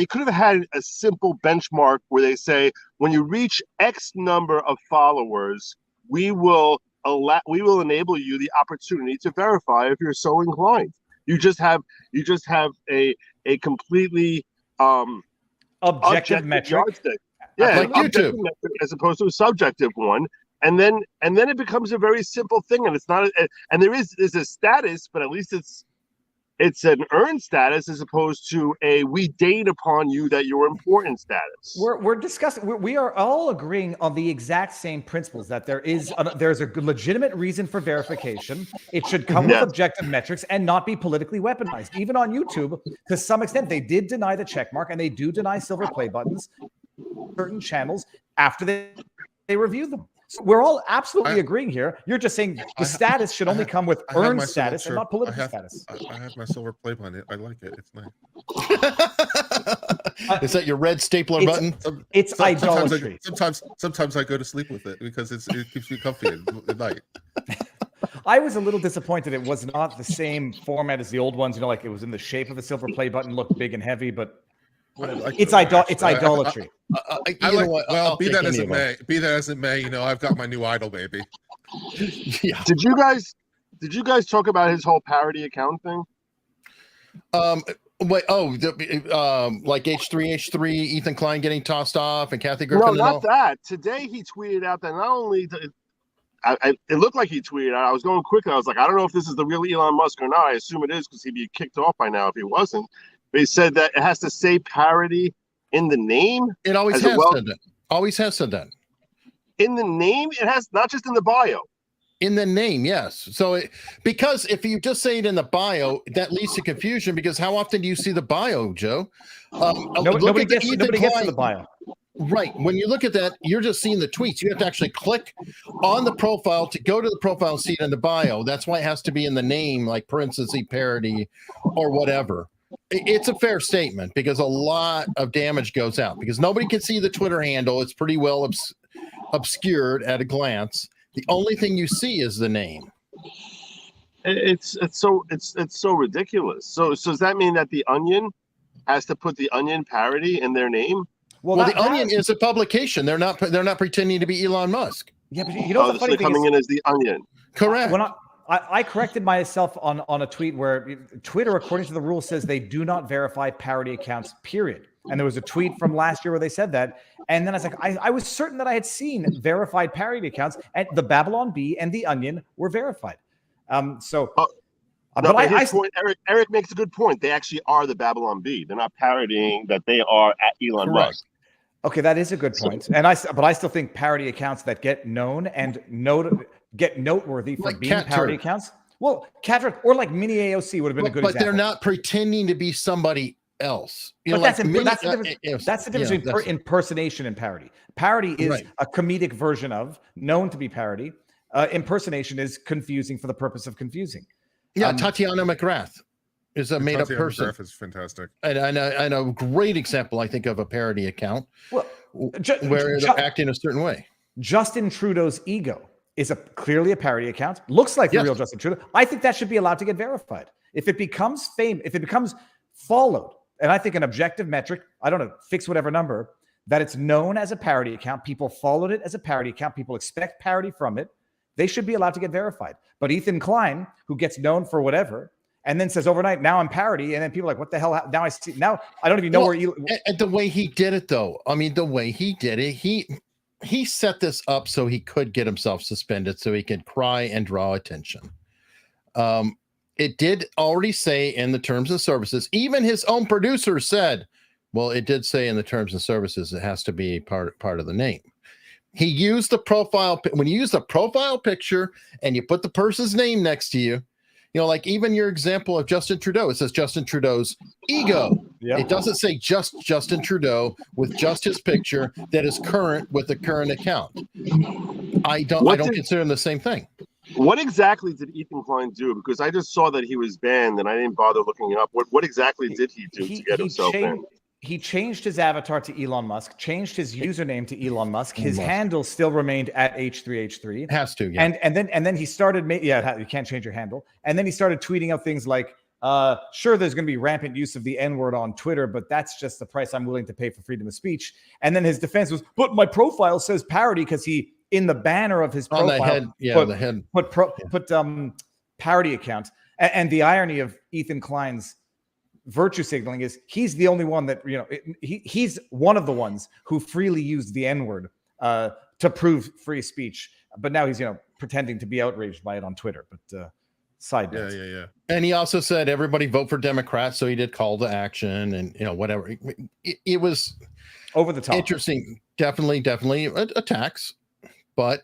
could have had a simple benchmark where they say, when you reach X number of followers, we will enable you the opportunity to verify if you're so inclined. You just have a completely objective metric. yardstick. Yeah, like YouTube, metric as opposed to a subjective one. And then it becomes a very simple thing, and it's not. And there's a status, but at least it's an earned status as opposed to a we date upon you that you're important status. We're discussing. We are all agreeing on the exact same principles that there's a legitimate reason for verification. It should come with objective metrics and not be politically weaponized. Even on YouTube, to some extent, they did deny the check mark, and they do deny silver play buttons certain channels after they review them. So we're all absolutely agreeing here. You're just saying the status should only come with earned status and not political status. I have my silver play button. I like it. It's nice. Is that your red stapler button? It's idolatry. Sometimes I go to sleep with it because it keeps me comfy at night. I was a little disappointed it was not the same format as the old ones. You know, like it was in the shape of a silver play button, looked big and heavy, but it's idolatry. Be that as it may, you know, I've got my new idol, baby. Yeah. Did you guys talk about his whole parody account thing? Like H3H3, Ethan Klein getting tossed off, and Kathy Griffin. No, not that. Today he tweeted out that not only it looked like he tweeted out. I was going quickly. I was like, I don't know if this is the real Elon Musk or not. I assume it is because he'd be kicked off by now if he wasn't. But he said that it has to say parody in the name. It always has said that. Always has said that. In the name, it has, not just in the bio. In the name, yes. So because if you just say it in the bio, that leads to confusion. Because how often do you see the bio, Joe? Nobody gets to the bio. Right. When you look at that, you're just seeing the tweets. You have to actually click on the profile to go to the profile and see it in the bio. That's why it has to be in the name, like parenthesis parody or whatever. It's a fair statement because a lot of damage goes out because nobody can see the Twitter handle. It's pretty well obscured at a glance. The only thing you see is the name. It's so ridiculous. So does that mean that the Onion has to put the Onion parody in their name? Well, the Onion is a publication. They're not pretending to be Elon Musk. Yeah, but you know the funny thing coming in as the Onion. Correct. When I corrected myself on a tweet where Twitter, according to the rule, says they do not verify parody accounts, period. And there was a tweet from last year where they said that. And then I was like, I was certain that I had seen verified parody accounts, and the Babylon Bee and the Onion were verified. Point, Eric makes a good point. They actually are the Babylon Bee.Ey're not parodying that they are at Elon Musk. Okay, that is a good point. But I still think parody accounts that get known and get noteworthy for like being parody accounts. Well, Catherine or like Mini AOC would have been a good example. But they're not pretending to be somebody else. That's the difference between impersonation and parody. Parody is a comedic version of known to be parody. Impersonation is confusing for the purpose of confusing. Yeah, Tatiana McGrath is a made-up person. McGrath is fantastic. And a great example, I think, of a parody account where they're acting a certain way. Justin Trudeau's ego is clearly a parody account. Looks like the real Justin Trudeau. I think that should be allowed to get verified. If it becomes followed, and I think an objective metric, I don't know, fix whatever number, that it's known as a parody account, people followed it as a parody account, people expect parody from it, they should be allowed to get verified. But Ethan Klein, who gets known for whatever, and then says overnight, now I'm Parody, and then people are like, what the hell? Now I see. Now I don't even know where Elon. And the way he did it, though, I mean, the way he did it, he set this up so he could get himself suspended, so he could cry and draw attention. It did already say in the terms and services, even his own producer said, well, it did say in the terms and services it has to be part of the name. He used the profile. When you use the profile picture and you put the person's name next to you, you know, like even your example of Justin Trudeau, it says Justin Trudeau's ego. Yep. It doesn't say just Justin Trudeau with just his picture that is current with the current account. I don't consider them the same thing. What exactly did Ethan Klein do? Because I just saw that he was banned and I didn't bother looking it up. What exactly did he do to get himself banned? He changed his avatar to Elon Musk, changed his username to Elon Musk. His handle still remained at H3H3. It has to, yeah. And then he started, you can't change your handle. And then he started tweeting out things like, sure, there's going to be rampant use of the N-word on Twitter, but that's just the price I'm willing to pay for freedom of speech. And then his defense was, but my profile says Parody, because he, in the banner of his profile, on the head, put Parody account. And the irony of Ethan Klein's virtue signaling is he's the only one that, you know, he's one of the ones who freely used the N-word to prove free speech, but now he's, you know, pretending to be outraged by it on Twitter. But side note. Yeah. And he also said everybody vote for Democrats, so he did call to action and, you know, whatever. It was over the top. Interesting. Definitely attacks, but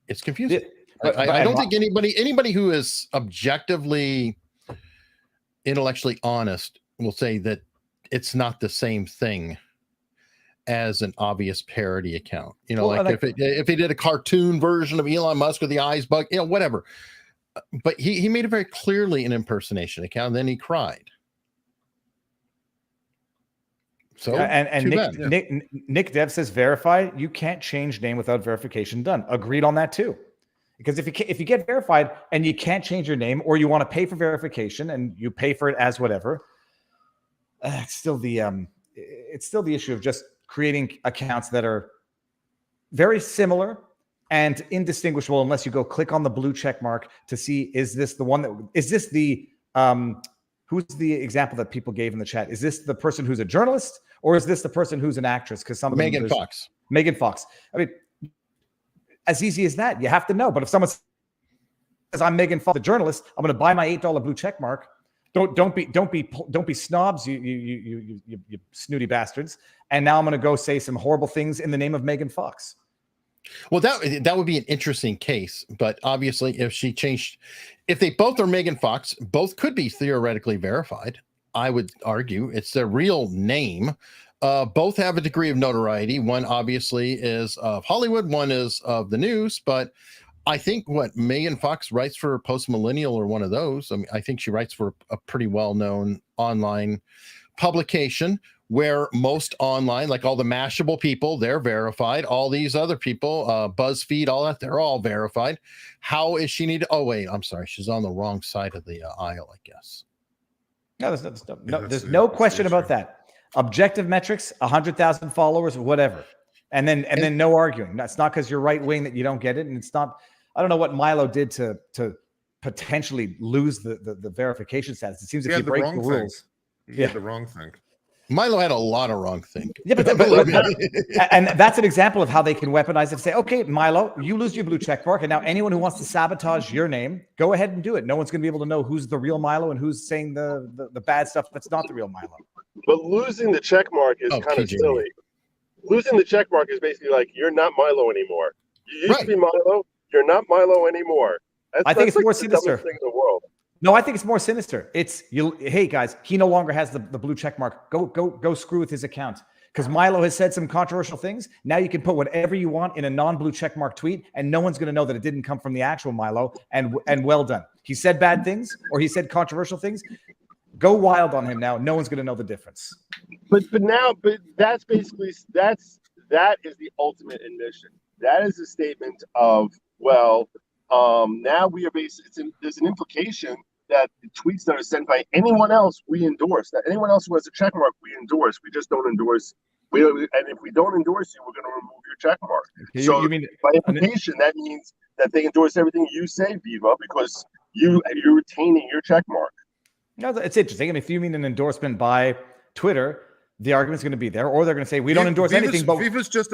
it's confusing. I don't think anybody who is objectively intellectually honest will say that it's not the same thing as an obvious parody account. You know, well, like if he did a cartoon version of Elon Musk with the eyes bug, you know, whatever. But he made it very clearly an impersonation account, and then he cried. So and Nick Dev says verified. You can't change name without verification done. Agreed on that too. Because if you get verified and you can't change your name, or you want to pay for verification and you pay for it as whatever, it's still the issue of just creating accounts that are very similar and indistinguishable unless you go click on the blue check mark to see, is this the one that, is this the who's the example that people gave in the chat? Is this the person who's a journalist, or is this the person who's an actress? Because some Megan Fox. I mean, as easy as that. You have to know. But if someone says I'm Megan Fox, the journalist, I'm going to buy my $8 blue check mark. Don't be snobs, you snooty bastards. And now I'm going to go say some horrible things in the name of Megan Fox. Well, that would be an interesting case. But obviously, if they both are Megan Fox, both could be theoretically verified. I would argue it's their real name. Both have a degree of notoriety. One obviously is of Hollywood, one is of the news, but I think Megan Fox writes for Post Millennial or one of those. I mean, I think she writes for a pretty well-known online publication where most online, like all the Mashable people, they're verified. All these other people, BuzzFeed, all that, they're all verified. How is she need? Oh, wait, I'm sorry. She's on the wrong side of the aisle, I guess. No, there's no question about that. Objective metrics, 100,000 followers, whatever. And then no arguing. That's not because you're right wing that you don't get it. And it's not, I don't know what Milo did to potentially lose the verification status. It seems if you break the rules. He had the wrong thing. Milo had a lot of wrong thing. Yeah, but and that's an example of how they can weaponize it and say, okay, Milo, you lose your blue check mark, and now anyone who wants to sabotage your name, go ahead and do it. No one's going to be able to know who's the real Milo and who's saying the bad stuff that's not the real Milo. But losing the check mark is kind of silly. Losing the check mark is basically like, you're not Milo anymore. You used to be Milo. You're not Milo anymore. I think it's like more sinister. Thing in the world. No, I think it's more sinister. It's hey guys, he no longer has the blue check mark. Go screw with his account. Because Milo has said some controversial things. Now you can put whatever you want in a non-blue check mark tweet, and no one's going to know that it didn't come from the actual Milo. And well done. He said bad things, or he said controversial things. Go wild on him now. No one's going to know the difference. But that's basically that is the ultimate admission. That is a statement of now we are basically there's an implication that the tweets that are sent by anyone else we endorse. That anyone else who has a check mark we endorse. We just don't endorse. And if we don't endorse you, we're going to remove your check mark. So you mean by implication that means that they endorse everything you say, Viva, because you're retaining your check mark. No, it's interesting. I mean, if you mean an endorsement by Twitter, the argument's going to be there, or they're going to say we don't endorse anything. But Viva's just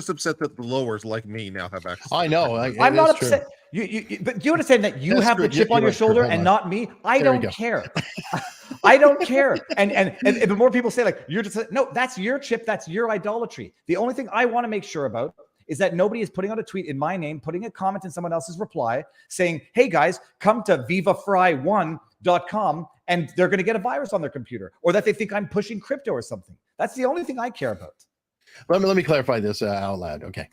upset that the lowers like me now have access. I know. I'm not upset. But you understand that you have the chip on your shoulder and not me. I don't care. I don't care. And the more people say like you're just no, that's your chip. That's your idolatry. The only thing I want to make sure about is that nobody is putting out a tweet in my name, putting a comment in someone else's reply, saying, "Hey guys, come to VivaFrei1.com." and they're going to get a virus on their computer, or that they think I'm pushing crypto or something. That's the only thing I care about. Let me clarify this out loud. Okay.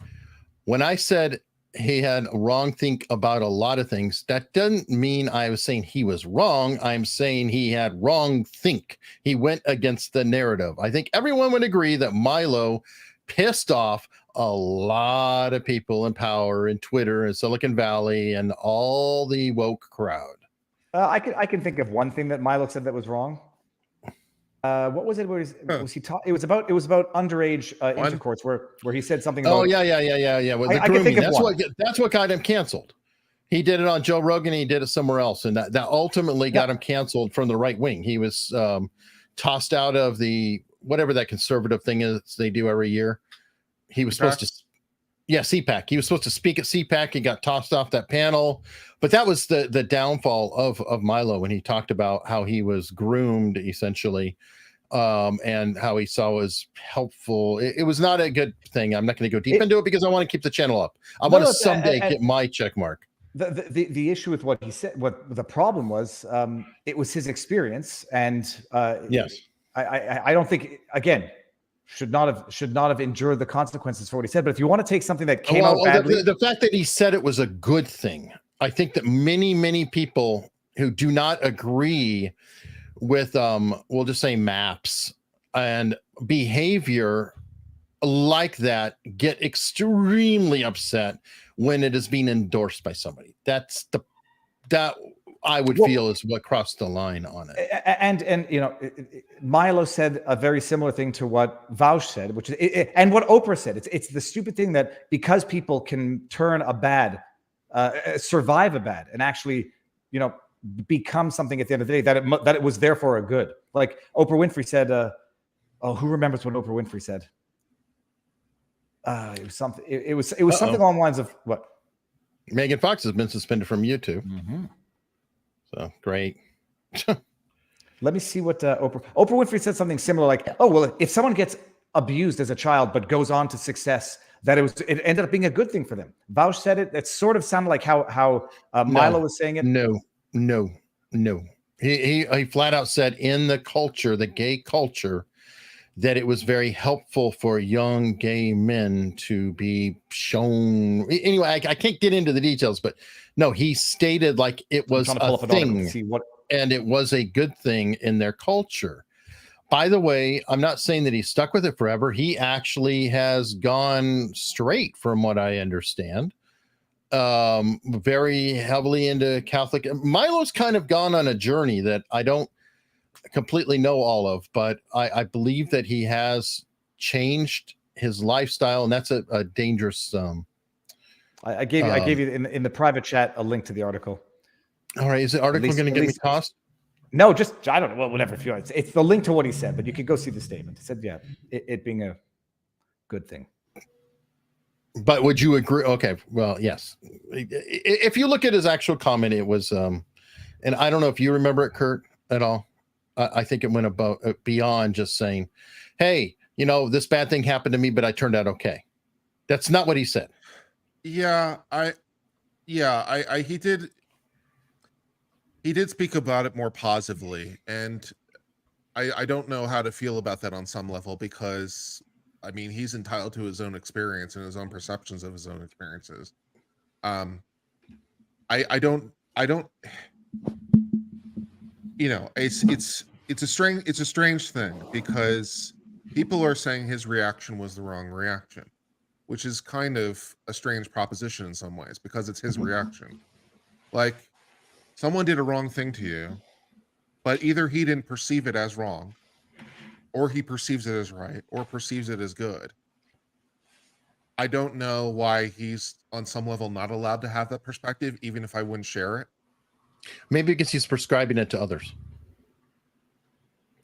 When I said he had a wrong think about a lot of things, that doesn't mean I was saying he was wrong. I'm saying he had wrong think. He went against the narrative. I think everyone would agree that Milo pissed off a lot of people in power in Twitter and Silicon Valley and all the woke crowd. I can think of one thing that Milo said that was wrong. What was it? Was he It was about underage intercourse, where he said something. About, yeah. Well, I can think of that's what got him canceled. He did it on Joe Rogan. And he did it somewhere else, and that ultimately got him canceled from the right wing. He was tossed out of the whatever that conservative thing is they do every year. He was supposed to. Yeah, CPAC. He was supposed to speak at CPAC. He got tossed off that panel. But that was the downfall of Milo when he talked about how he was groomed, essentially, and how he saw was helpful. It was not a good thing. I'm not going to go deep into it because I want to keep the channel up. I want to someday get my check mark. The issue with what he said, what the problem was, it was his experience. And yes, I don't think, again, should not have endured the consequences for what he said. But if you want to take something that came out badly, the fact that he said it was a good thing, I think that many people who do not agree with we'll just say maps and behavior like that get extremely upset when it is being endorsed by somebody. That I would feel is what crossed the line on it. And you know, Milo said a very similar thing to what Vaush said, which is and what Oprah said. It's the stupid thing that because people can turn a bad, survive a bad, and actually, you know, become something at the end of the day, that it was therefore a good. Like Oprah Winfrey said. Who remembers what Oprah Winfrey said? It was something. It was something along the lines of what? Megan Fox has been suspended from YouTube. Mm-hmm. So great. Let me see what Oprah Winfrey said something similar, like, "Oh well, if someone gets abused as a child but goes on to success, that it ended up being a good thing for them." Vaush said it. That sort of sounded like how Milo was saying it. No. He flat out said in the culture, the gay culture, that it was very helpful for young gay men to be shown. Anyway, I can't get into the details, but no, he stated like it was a thing, and it was a good thing in their culture. By the way, I'm not saying that he's stuck with it forever. He actually has gone straight, from what I understand, very heavily into Catholic. Milo's kind of gone on a journey that I don't completely know all of, but I believe that he has changed his lifestyle, and that's a dangerous. I gave you in the private chat a link to the article. All right, is the article going to get me tossed? No, just I don't know. Well, whatever. If you want, it's the link to what he said, but you could go see the statement. He said, "Yeah, it being a good thing." But would you agree? Okay, well, yes. If you look at his actual comment, it was, and I don't know if you remember it, Kurt, at all. I think it went beyond just saying, "Hey, you know, this bad thing happened to me, but I turned out okay." That's not what he said. He did speak about it more positively, and I don't know how to feel about that on some level, because I mean, he's entitled to his own experience and his own perceptions of his own experiences. I don't, you know, it's a strange thing, because people are saying his reaction was the wrong reaction, which is kind of a strange proposition in some ways, because it's his reaction. Like, someone did a wrong thing to you, but either he didn't perceive it as wrong, or he perceives it as right, or perceives it as good. I don't know why he's on some level not allowed to have that perspective, even if I wouldn't share it. Maybe because he's prescribing it to others.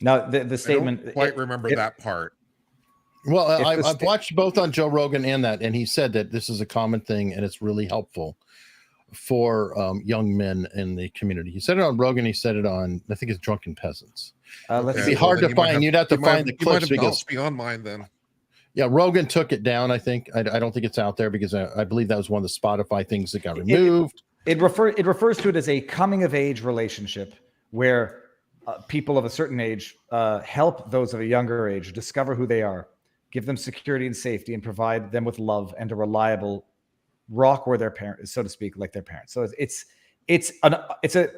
Now, the statement. I don't quite remember that part. Well, I've watched both on Joe Rogan and he said that this is a common thing and it's really helpful for young men in the community. He said it on Rogan. He said it on, I think it's Drunken Peasants. It'd be hard to find. You'd have to find the clips because beyond mine then. Yeah, Rogan took it down. I think I don't think it's out there because I believe that was one of the Spotify things that got removed. It refers to it as a coming of age relationship where people of a certain age help those of a younger age discover who they are, give them security and safety, and provide them with love and a reliable rock where their parents, so to speak, like their parents. So it's a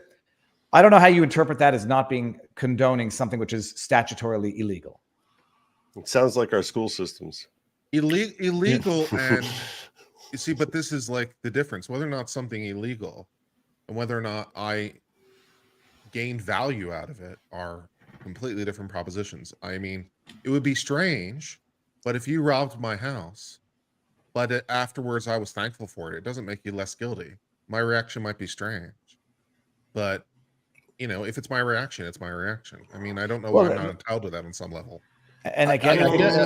I don't know how you interpret that as not being condoning something which is statutorily illegal. It sounds like our school systems. Illegal and you see, but this is like the difference. Whether or not something illegal and whether or not I gain value out of it are completely different propositions. I mean, it would be strange, but if you robbed my house, but afterwards I was thankful for it, it doesn't make you less guilty. My reaction might be strange, but if it's my reaction, it's my reaction. I mean, I don't know why I'm not entitled to that on some level. And again,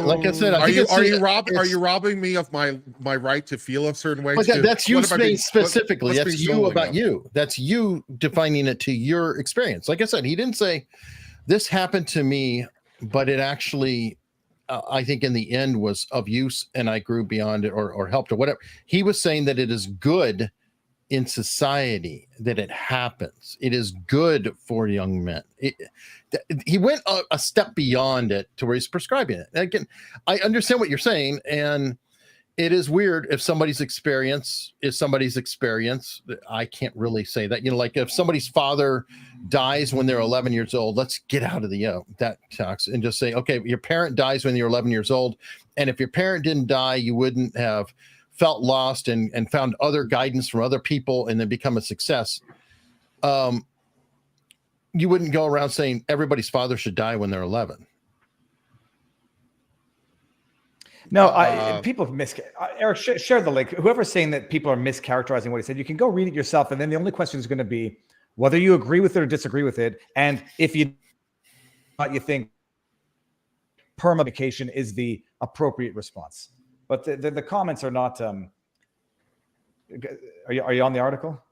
like I said, are you robbing me of my right to feel a certain way? But that's you saying specifically. That's you about you. That's you defining it to your experience. Like I said, he didn't say this happened to me, but it actually, I think in the end was of use, and I grew beyond it or helped or whatever. He was saying that it is good in society that it happens. It is good for young men. He went a step beyond it to where he's prescribing it. And again, I understand what you're saying, and it is weird if somebody's experience is somebody's experience. I can't really say that. Like if somebody's father dies when they're 11 years old, let's get out of the that talks and just say, okay, your parent dies when you're 11 years old, and if your parent didn't die, you wouldn't have felt lost and found other guidance from other people and then become a success. You wouldn't go around saying everybody's father should die when they're 11. No, people Eric, share the link. Whoever's saying that people are mischaracterizing what he said, you can go read it yourself. And then the only question is going to be whether you agree with it or disagree with it. And if you think perma-vacation is the appropriate response. But the comments are not. Are you on the article?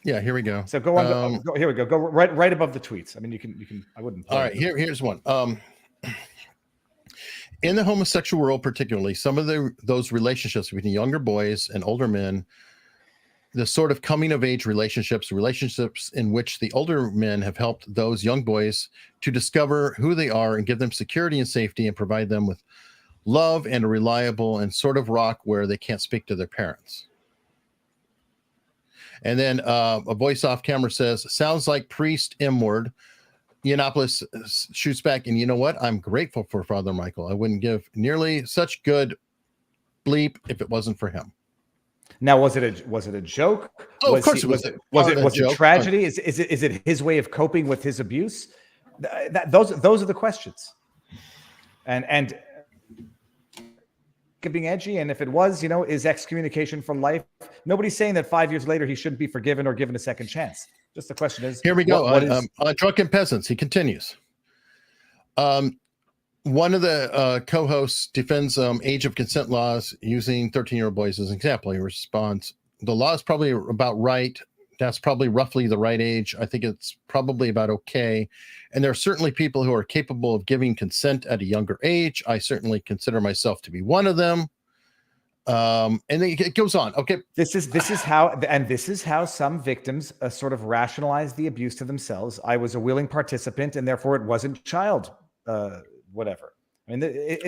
Yeah, here we go. So go on. Here we go. Go right above the tweets. I mean, you can. I wouldn't. All right. Here's one. In the homosexual world, particularly, some of those relationships between younger boys and older men, the sort of coming of age relationships in which the older men have helped those young boys to discover who they are and give them security and safety and provide them with love and a reliable and sort of rock where they can't speak to their parents. And then a voice off camera says, sounds like priest M-word. Yiannopoulos shoots back, and you know what? I'm grateful for Father Michael. I wouldn't give nearly such good bleep if it wasn't for him. Now, was it a joke? Oh, of course it was. Was it tragedy? Is it his way of coping with his abuse? Those are the questions. And being edgy, and if it was, is excommunication for life? Nobody's saying that 5 years later he shouldn't be forgiven or given a second chance. Just the question is, here we go. Drunken Peasants. He continues. One of the co-hosts defends age of consent laws using 13-year-old boys as an example. He responds, the law is probably about right. That's probably roughly the right age. I think it's probably about okay. And there are certainly people who are capable of giving consent at a younger age. I certainly consider myself to be one of them. And then it goes on. Okay. This is how some victims sort of rationalize the abuse to themselves. I was a willing participant, and therefore it wasn't child, whatever. I mean,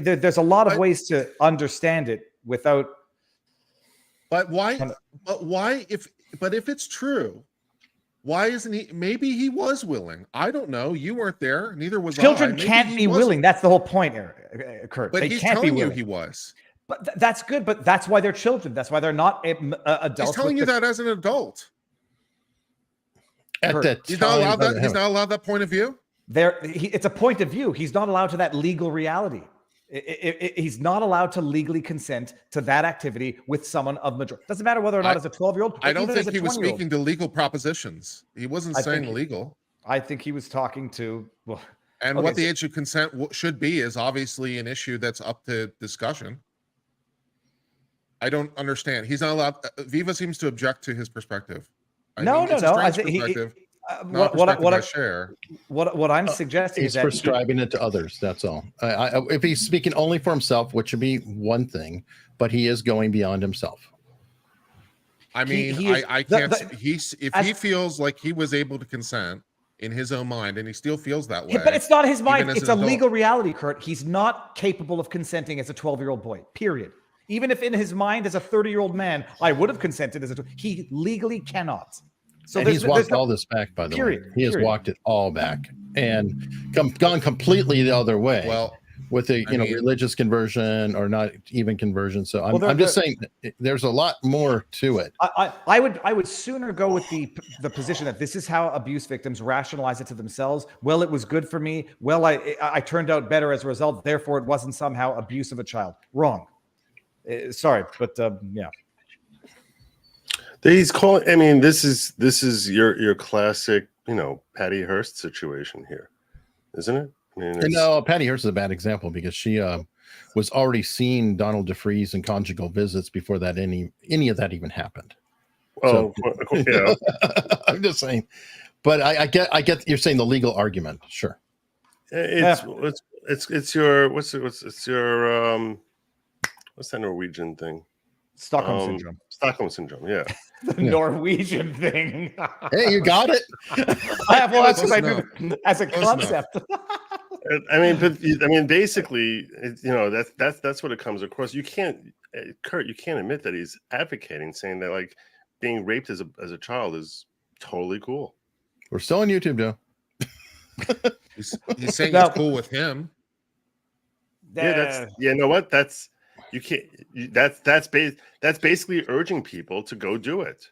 there's a lot of ways to understand it without. But why? But if it's true, why isn't he? Maybe he was willing. I don't know. You weren't there. Neither was Children I. Maybe can't be willing. That's the whole point, Kurt. But he's telling you he was. But that's good. But that's why they're children. That's why they're not adults. He's telling you that as an adult. He's not allowed that. He's not allowed that point of view. It's a point of view. He's not allowed to that legal reality. He's not allowed to legally consent to that activity with someone of majority. Doesn't matter whether or not as a 12-year-old. I don't think he was speaking to legal propositions. He wasn't saying legal. I think he was talking to. Well, and what the age of consent should be is obviously an issue that's up to discussion. I don't understand. He's not allowed. Viva seems to object to his perspective. No. I think what I'm suggesting he's is that prescribing it to others. That's all. If he's speaking only for himself, which would be one thing, but he is going beyond himself. I mean, I can't. If he feels like he was able to consent in his own mind, and he still feels that way, but it's not his mind. It's a legal reality, Kurt. He's not capable of consenting as a 12-year-old boy. Period. Even if in his mind, as a 30-year-old man, I would have consented as a. He legally cannot. So he's walked all this back, by the way. He has walked it all back and gone completely the other way. Well, with a religious conversion or not even conversion. So I'm just saying there's a lot more to it. I would sooner go with the position that this is how abuse victims rationalize it to themselves. Well, it was good for me. Well, I turned out better as a result. Therefore, it wasn't somehow abuse of a child. Wrong. Sorry, but yeah. He's calling. I mean, this is your classic, Patty Hearst situation here, isn't it? I mean, no, Patty Hearst is a bad example because she was already seeing Donald DeFreeze and conjugal visits before that any of that even happened. Oh, so, yeah. I'm just saying, but I get you're saying the legal argument. Sure. It's your what's that Norwegian thing? Stockholm syndrome. Stockholm syndrome, yeah. The Norwegian thing. Hey, you got it. As a concept. Basically, that's what it comes across. You can't, Kurt, you can't admit that he's advocating, saying that like being raped as a child is totally cool. We're still on YouTube, Joe. He's saying it's cool with him. Yeah, you know what? That's. You can't. That's basically urging people to go do it.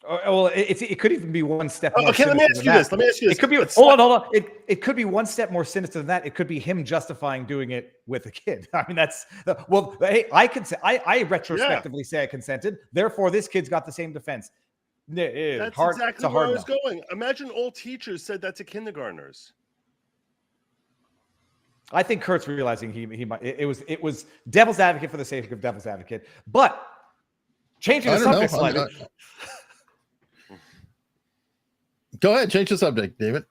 Well, it could even be one step. More okay, let me ask you this. It could be. Hold on. It could be one step more sinister than that. It could be him justifying doing it with a kid. I mean, that's well. Hey, I consent. I retrospectively say I consented. Therefore, this kid's got the same defense. That's exactly where I was going. Imagine all teachers said that to kindergartners. I think Kurt's realizing he might. It was devil's advocate for the sake of devil's advocate, but changing the subject slightly. Go ahead, change the subject, David.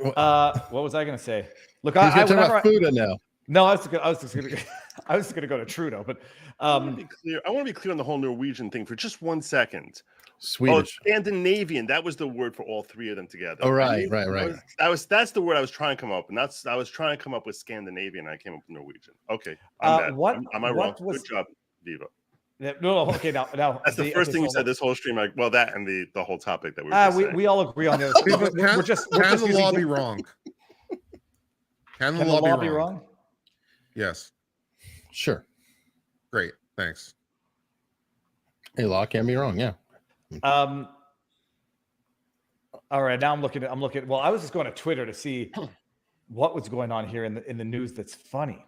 What was I going to say? Look, I talk about food now. No, I was just going to go to Trudeau, but I want to be clear on the whole Norwegian thing for just 1 second. Swedish. Oh, Scandinavian. That was the word for all three of them together. Oh, right. That's the word I was trying to come up, and I was trying to come up with Scandinavian. I came up with Norwegian. Okay, I'm bad. Am I wrong? Good job, Viva. No. Okay, now that's the first thing you said this whole stream. Like, well, that and the whole topic that we were. We all agree on the other. We're just the law be wrong? Can the law be wrong? Yes. Sure. Great. Thanks. A law can be wrong. Yeah. All right. Now I'm looking. Well, I was just going to Twitter to see what was going on here in the news that's funny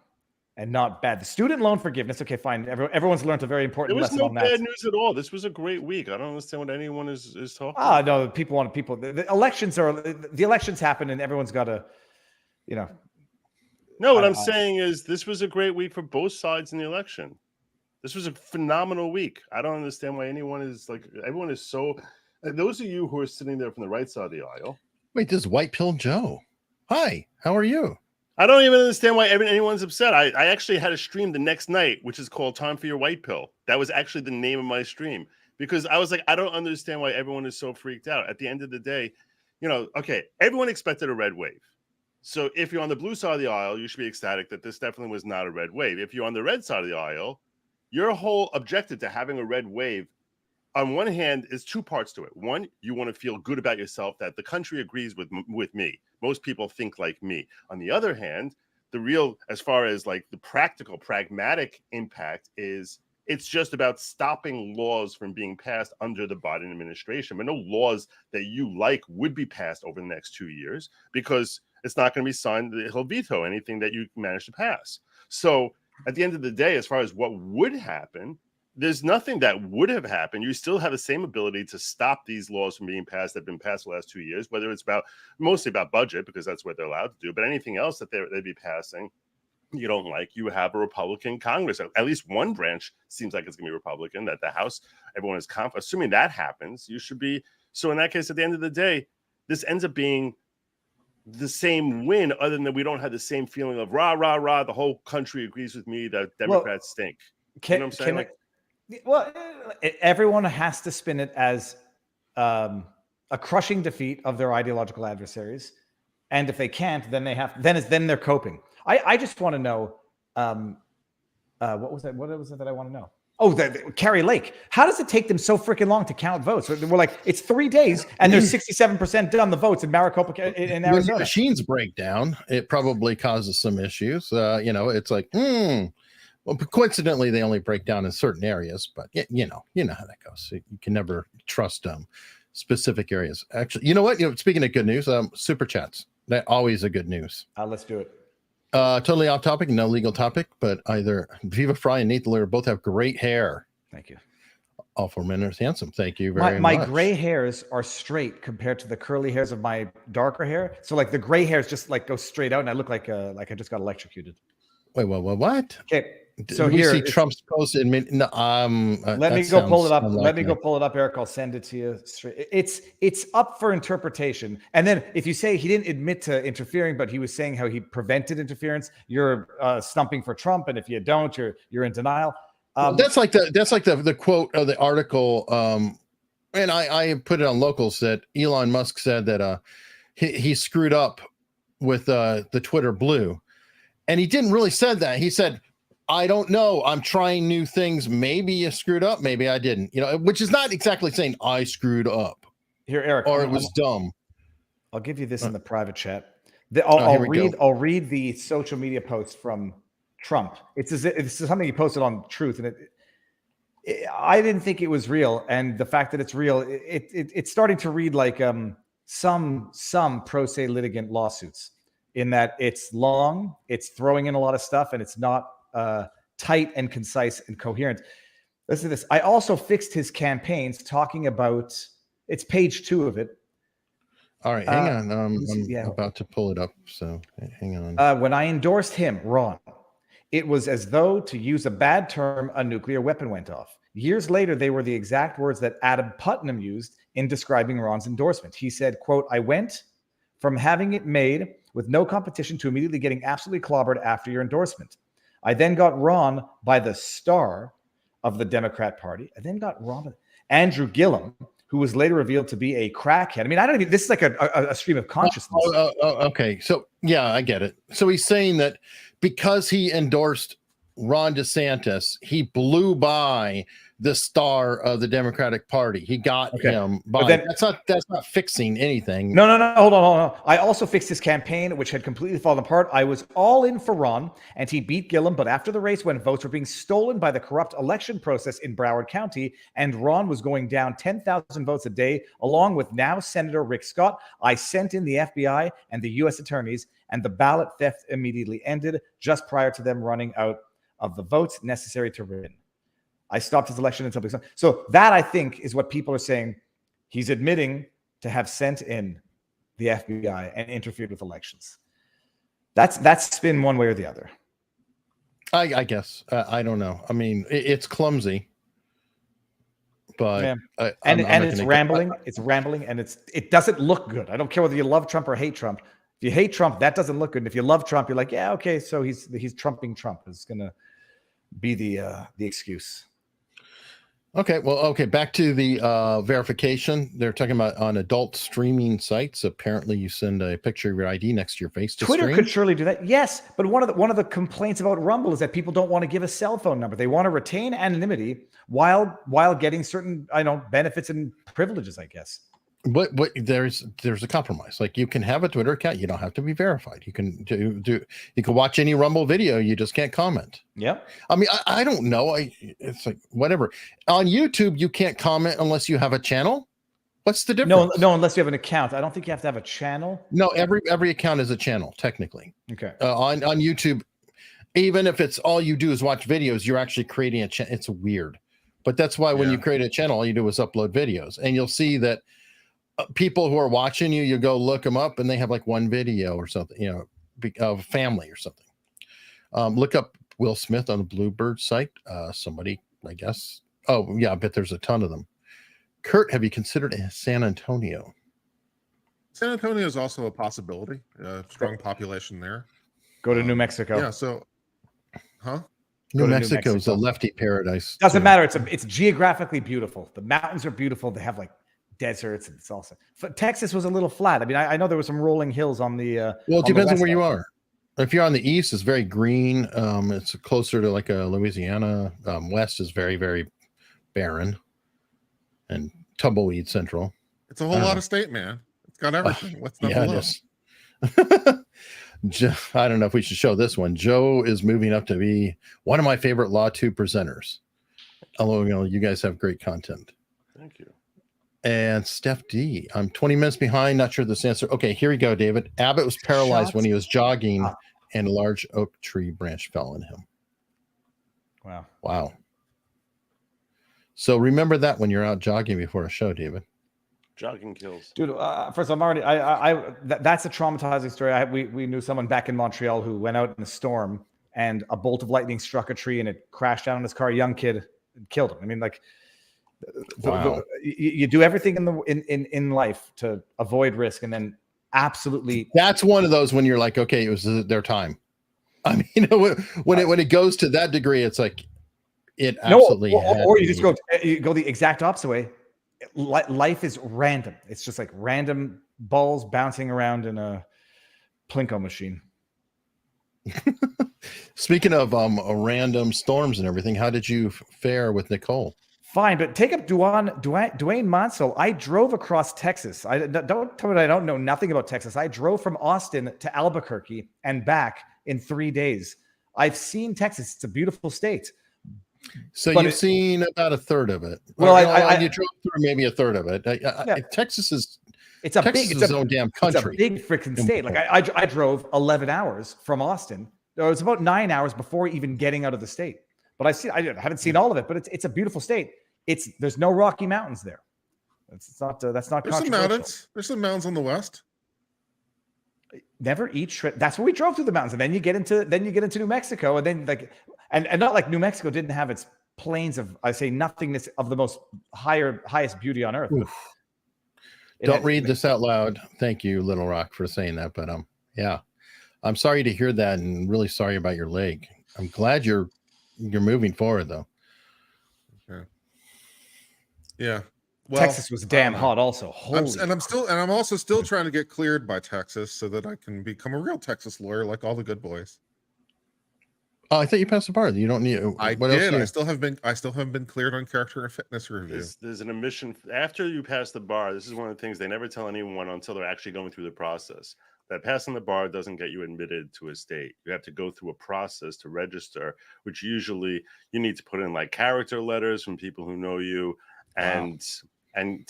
and not bad. The student loan forgiveness. Okay, fine. Everyone's learned a very important lesson on that. There was no bad news at all. This was a great week. I don't understand what anyone is talking. No, people want people. The elections happen, and everyone's got to, No, what I'm saying is this was a great week for both sides in the election. This was a phenomenal week. I don't understand why everyone is so. Those of you who are sitting there from the right side of the aisle. Wait, this is White Pill Joe. Hi, how are you? I don't even understand why anyone's upset. I actually had a stream the next night, which is called Time for Your White Pill. That was actually the name of my stream because I was like, I don't understand why everyone is so freaked out. At the end of the day, okay, everyone expected a red wave. So if you're on the blue side of the aisle, you should be ecstatic that this definitely was not a red wave. If you're on the red side of the aisle, your whole objective to having a red wave, on one hand, is two parts to it. One, you want to feel good about yourself that the country agrees with me. Most people think like me. On the other hand, the real, as far as like the practical, pragmatic impact is it's just about stopping laws from being passed under the Biden administration. But no laws that you like would be passed over the next 2 years because it's not going to be signed. He'll veto anything that you manage to pass. So at the end of the day, as far as what would happen, there's nothing that would have happened. You still have the same ability to stop these laws from being passed that have been passed the last 2 years, whether it's mostly about budget, because that's what they're allowed to do, but anything else that they'd be passing you don't like, you have a Republican Congress. At least one branch seems like it's going to be Republican, that the House, everyone is confident. Assuming that happens, you should be. So in that case, at the end of the day, this ends up being the same win, other than that we don't have the same feeling of rah, rah, rah, the whole country agrees with me that Democrats stink. You know what I'm saying? Everyone has to spin it as a crushing defeat of their ideological adversaries. And if they can't, then then they're coping. I just want to know, what was that? What was it that I want to know? Oh, Carrie Lake. How does it take them so freaking long to count votes? We're like, it's 3 days, and there's 67% done the votes in Maricopa, in Arizona. When the machines break down, it probably causes some issues. It's like, well, coincidentally, they only break down in certain areas, but you know how that goes. You can never trust specific areas. Actually, you know what? Speaking of good news, super chats. That always a good news. Let's do it. Totally off topic, no legal topic, but either Viva, Frei, and Nate the Lawyer both have great hair. Thank you. All 4 men are handsome. Thank you very much. My gray hairs are straight compared to the curly hairs of my darker hair. So like the gray hairs just like go straight out, and I look like I just got electrocuted. Wait, what? Okay. So we here, see Trump's post in let me go pull it up. Let me go pull it up, Eric. I'll send it to you. It's up for interpretation. And then if you say he didn't admit to interfering, but he was saying how he prevented interference, you're stumping for Trump, and if you don't, you're in denial. That's like the quote of the article. And I put it on Locals that Elon Musk said that he screwed up with the Twitter Blue, and he didn't really said that. He said, I don't know. I'm trying new things. Maybe you screwed up. Maybe I didn't. Which is not exactly saying I screwed up. Here, Eric, or it was dumb. I'll give you this in the private chat. I'll read the social media post from Trump. It's something he posted on Truth, and I didn't think it was real. And the fact that it's real, it's starting to read like some pro se litigant lawsuits, in that it's long, it's throwing in a lot of stuff, and it's not tight and concise and coherent. Listen to this. I also fixed his campaigns, talking about, it's page 2 of it. All right, hang on. I'm about to pull it up, so hang on. When I endorsed him, Ron, it was as though, to use a bad term, a nuclear weapon went off. Years later, they were the exact words that Adam Putnam used in describing Ron's endorsement. He said, quote, I went from having it made with no competition to immediately getting absolutely clobbered after your endorsement. I then got Ron by the star of the Democrat Party. I then got Ron, Andrew Gillum, who was later revealed to be a crackhead. I mean, I don't even, this is like a stream of consciousness. Okay. So, yeah, I get it. So he's saying that because he endorsed Ron DeSantis, he blew by the star of the Democratic Party. He got him by. Then, that's not fixing anything. No. Hold on. I also fixed his campaign, which had completely fallen apart. I was all in for Ron, and he beat Gillum. But after the race, when votes were being stolen by the corrupt election process in Broward County, and Ron was going down 10,000 votes a day, along with now Senator Rick Scott, I sent in the FBI and the U.S. attorneys, and the ballot theft immediately ended just prior to them running out of the votes necessary to win. I stopped his election until. So that, I think, is what people are saying. He's admitting to have sent in the FBI and interfered with elections. That's spin one way or the other. I guess. I don't know. I mean, it's clumsy, but yeah. It's rambling. It's rambling, and it doesn't look good. I don't care whether you love Trump or hate Trump. If you hate Trump, that doesn't look good. And if you love Trump, you're like, yeah, okay, so he's trumping Trump. It's gonna be the excuse. Okay, back to the verification. They're talking about on adult streaming sites. Apparently, you send a picture of your ID next to your face to Twitter stream. Could surely do that. Yes, but one of the complaints about Rumble is that people don't want to give a cell phone number. They want to retain anonymity while getting certain benefits and privileges, I guess. But there's a compromise. Like, you can have a Twitter account, you don't have to be verified. You can you can watch any Rumble video, you just can't comment. Yep. I mean, I don't know. It's like whatever. On YouTube, you can't comment unless you have a channel. What's the difference? No, unless you have an account. I don't think you have to have a channel. No, every account is a channel technically. Okay. On YouTube, even if it's all you do is watch videos, you're actually creating a channel. It's weird, but that's why when you create a channel, all you do is upload videos, and you'll see that people who are watching you go look them up, and they have like one video or something, of family or something. Look up Will Smith on the Bluebird site. Somebody, I guess. Oh yeah, I bet there's a ton of them. Kurt, have you considered San Antonio? San Antonio is also a possibility. Strong population there. Go to New Mexico. Yeah. So, New Mexico is a lefty paradise. Doesn't matter. It's geographically beautiful. The mountains are beautiful. They have like deserts, and it's also Texas was a little flat. I mean, I know there were some rolling hills on the. Well, it depends on where you are. If you're on the east, it's very green. It's closer to like a Louisiana. West is very, very barren and tumbleweed central. It's a whole lot of state, man. It's got everything. What's not yeah, below? I don't know if we should show this one. Joe is moving up to be one of my favorite Law 2 presenters. Hello, you guys have great content. Thank you. And Steph D, I'm 20 minutes behind. Not sure this answer. Okay, here we go, David. Abbott was paralyzed when he was jogging and a large oak tree branch fell on him. Wow. So remember that when you're out jogging before a show, David. Jogging kills. Dude, first I'm already, that's a traumatizing story. We knew someone back in Montreal who went out in a storm and a bolt of lightning struck a tree and it crashed down on his car. A young kid, killed him. I mean, like, you do everything in life to avoid risk, and then absolutely. That's one of those when you're like, okay, it was their time. I mean, when it goes to that degree, it's like it absolutely. Or you just go the exact opposite way. Life is random. It's just like random balls bouncing around in a Plinko machine. Speaking of random storms and everything, how did you fare with Nicole? Fine, but take up Dwayne Mansell. I drove across Texas. Don't tell me I don't know nothing about Texas. I drove from Austin to Albuquerque and back in 3 days. I've seen Texas. It's a beautiful state. So you've seen about a third of it. Well, you drove through maybe a third of it. Texas is its own damn country. It's a big freaking state. Like I drove 11 hours from Austin. It was about 9 hours before even getting out of the state. But I haven't seen all of it. But it's a beautiful state. There's no Rocky Mountains there. That's not There's some mountains. There's some mountains on the west. Never eat shred. That's where we drove through the mountains, and then you get into New Mexico, and then and not like New Mexico didn't have its plains of nothingness of the most highest beauty on earth. Don't read this out loud. Thank you, Little Rock, for saying that. But yeah, I'm sorry to hear that, and really sorry about your leg. I'm glad you're moving forward though. Okay. Yeah. Well, Texas was damn hot also. I'm also still trying to get cleared by Texas so that I can become a real Texas lawyer like all the good boys. Oh, I thought you passed the bar. You don't need. I did. I still haven't been cleared on character and fitness review. There's an admission after you pass the bar. This is one of the things they never tell anyone until they're actually going through the process. That passing the bar doesn't get you admitted to a state. You have to go through a process to register, which usually you need to put in like character letters from people who know you, and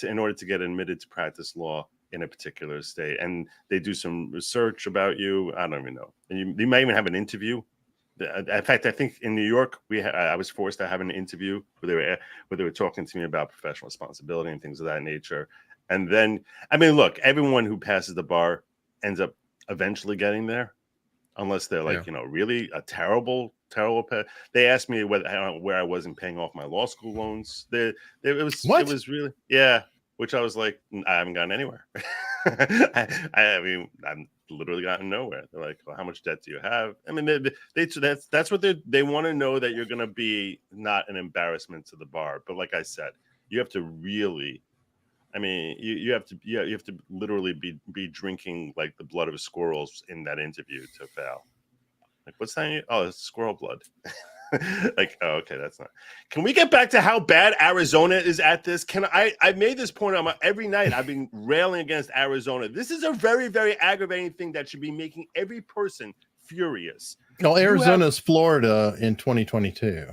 in order to get admitted to practice law in a particular state. And they do some research about you. I don't even know. And you might even have an interview. In fact, I think in New York, I was forced to have an interview where they were talking to me about professional responsibility and things of that nature. And then, I mean, look, everyone who passes the bar ends up eventually getting there, unless they're like, really a terrible pet. They asked me where I wasn't paying off my law school loans. It was really, which I was like, I haven't gotten anywhere. I mean, I'm literally gotten nowhere. They're like, well, how much debt do you have? I mean, that's what they want to know, that you're going to be not an embarrassment to the bar. But like I said, you have to really, I mean, you have to literally be drinking like the blood of squirrels in that interview to fail. Like, what's that? Oh, it's squirrel blood. Like, oh, okay, that's not. Can we get back to how bad Arizona is at this? I made this point every night. I've been railing against Arizona. This is a very, very aggravating thing that should be making every person furious. No, Arizona's Florida in 2022.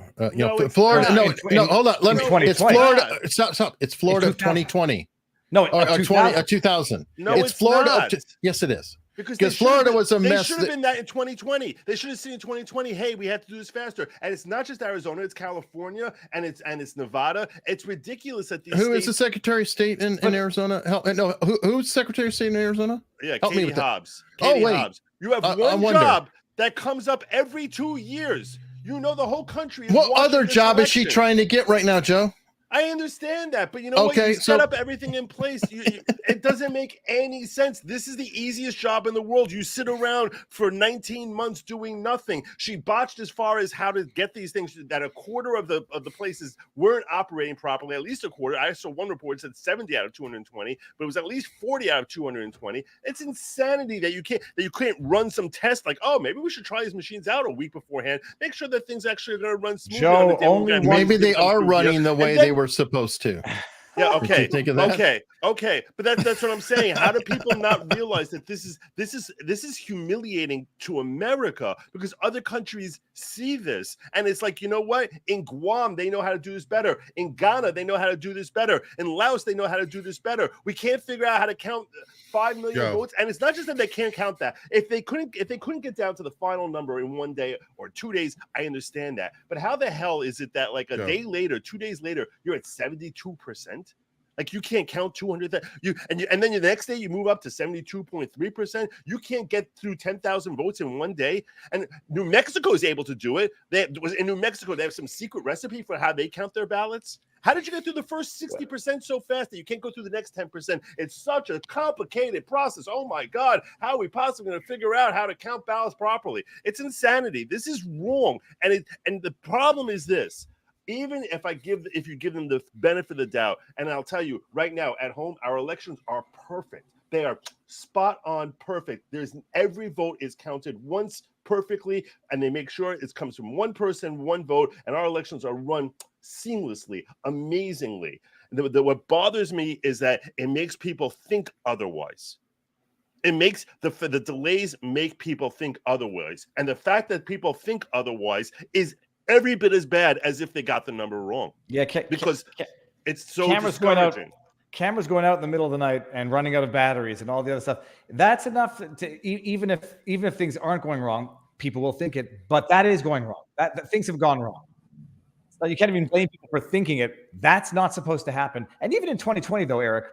Florida. No, hold on. It's Florida. Stop. It's Florida of 2020. No, Or 2000. 2000. No, it's it's Florida. not. Yes, it is. Because Florida was a they mess. should have been that in 2020. They should have seen in 2020. Hey, we have to do this faster. And it's not just Arizona; it's California and it's Nevada. It's ridiculous that these. Who states, is the Secretary of State in Arizona? No, who's Secretary of State in Arizona? Yeah, Help me Katie with that. Hobbs. Oh, Katie wait. Hobbs. You have I one wonder. job that comes up every 2 years. You know the whole country is What watching other this job is she election. trying to get right now, Joe? I understand that, but you know what? You set up everything in place. It doesn't make any sense. This is the easiest job in the world. You sit around for 19 months doing nothing. She botched as far as how to get these things that a quarter of the places weren't operating properly, at least a quarter. I saw one report that said 70 out of 220, but it was at least 40 out of 220. It's insanity that you can't run some test like, oh, maybe we should try these machines out a week beforehand. Make sure that things actually are going to run smoothly. Joe, only maybe they are running the way they were supposed to. Yeah, okay. Think of that? Okay. But that's what I'm saying. How do people not realize that this is humiliating to America because other countries see this? And it's like, you know what? In Guam, they know how to do this better. In Ghana, they know how to do this better. In Laos, they know how to do this better. We can't figure out how to count 5 million votes. And it's not just that they can't count that. If they couldn't get down to the final number in 1 day or 2 days, I understand that. But how the hell is it that like a day later, 2 days later, you're at 72%? Like you can't count 200. And then the next day you move up to 72.3%. You can't get through 10,000 votes in 1 day. And New Mexico is able to do it. In New Mexico, they have some secret recipe for how they count their ballots. How did you get through the first 60% so fast that you can't go through the next 10%? It's such a complicated process. Oh my God, how are we possibly going to figure out how to count ballots properly? It's insanity. This is wrong. And the problem is this. Even if you give them the benefit of the doubt, and I'll tell you right now at home, our elections are perfect. They are spot on perfect. Every vote is counted once perfectly, and they make sure it comes from one person, one vote, and our elections are run seamlessly, amazingly. What bothers me is that it makes people think otherwise. It makes the delays make people think otherwise, and the fact that people think otherwise is every bit as bad as if they got the number wrong. Yeah, because it's so discouraging. Cameras going out in the middle of the night and running out of batteries and all the other stuff. That's enough to even if things aren't going wrong, people will think it. But that is going wrong. That things have gone wrong. So you can't even blame people for thinking it. That's not supposed to happen. And even in 2020, though, Eric,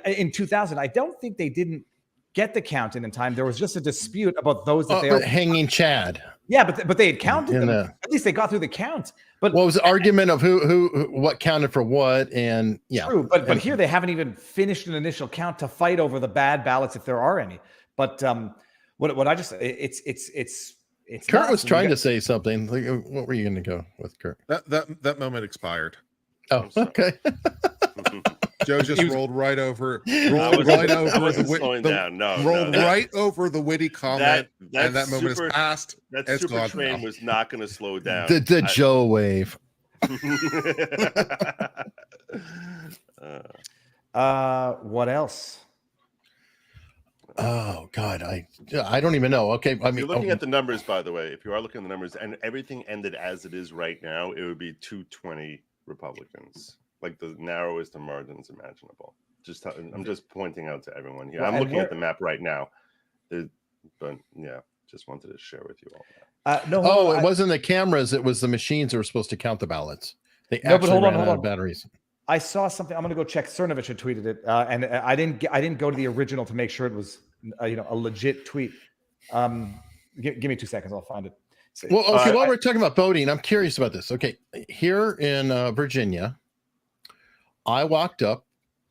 in 2000, I don't think they didn't get the count in time. There was just a dispute about those that they are hanging Chad. Yeah, but they had counted them. At least they got through the count. But what was the argument of who what counted for what? And yeah, true. But here they haven't even finished an initial count to fight over the bad ballots if there are any. But what I just it's Kurt was trying to say something. Like, what were you going to go with, Kurt? That moment expired. Oh, okay. Joe just rolled right over the witty comment, and that moment is past. That super train was not going to slow down. The Joe wave. What else? Oh God, I don't even know. Okay, I mean, you're looking at the numbers, by the way. If you are looking at the numbers, and everything ended as it is right now, it would be 220 Republicans. Like the narrowest of margins imaginable. I'm just pointing out to everyone here. I'm looking at the map right now. But yeah, just wanted to share with you all that. It wasn't the cameras, it was the machines that were supposed to count the ballots. They hold ran on. out of batteries. I saw something. I'm going to go check. Cernovich had tweeted it, and I didn't go to the original to make sure it was a legit tweet. Give me 2 seconds. I'll find it. Well, okay. While we're talking about voting, I'm curious about this. Okay, here in Virginia, I walked up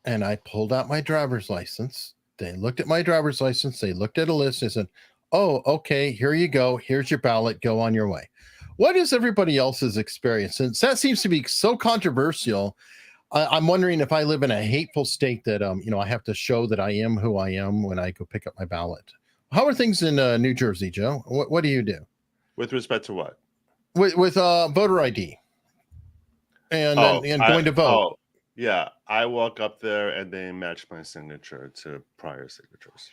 and I pulled out my driver's license. They looked at my driver's license. They looked at a list. They said, "Oh, okay, here you go. Here's your ballot. Go on your way." What is everybody else's experience? Since that seems to be so controversial, I'm wondering if I live in a hateful state that I have to show that I am who I am when I go pick up my ballot. How are things in New Jersey, Joe? What do you do with respect to what? With voter ID and going to vote? Yeah, I walk up there and they match my signature to prior signatures.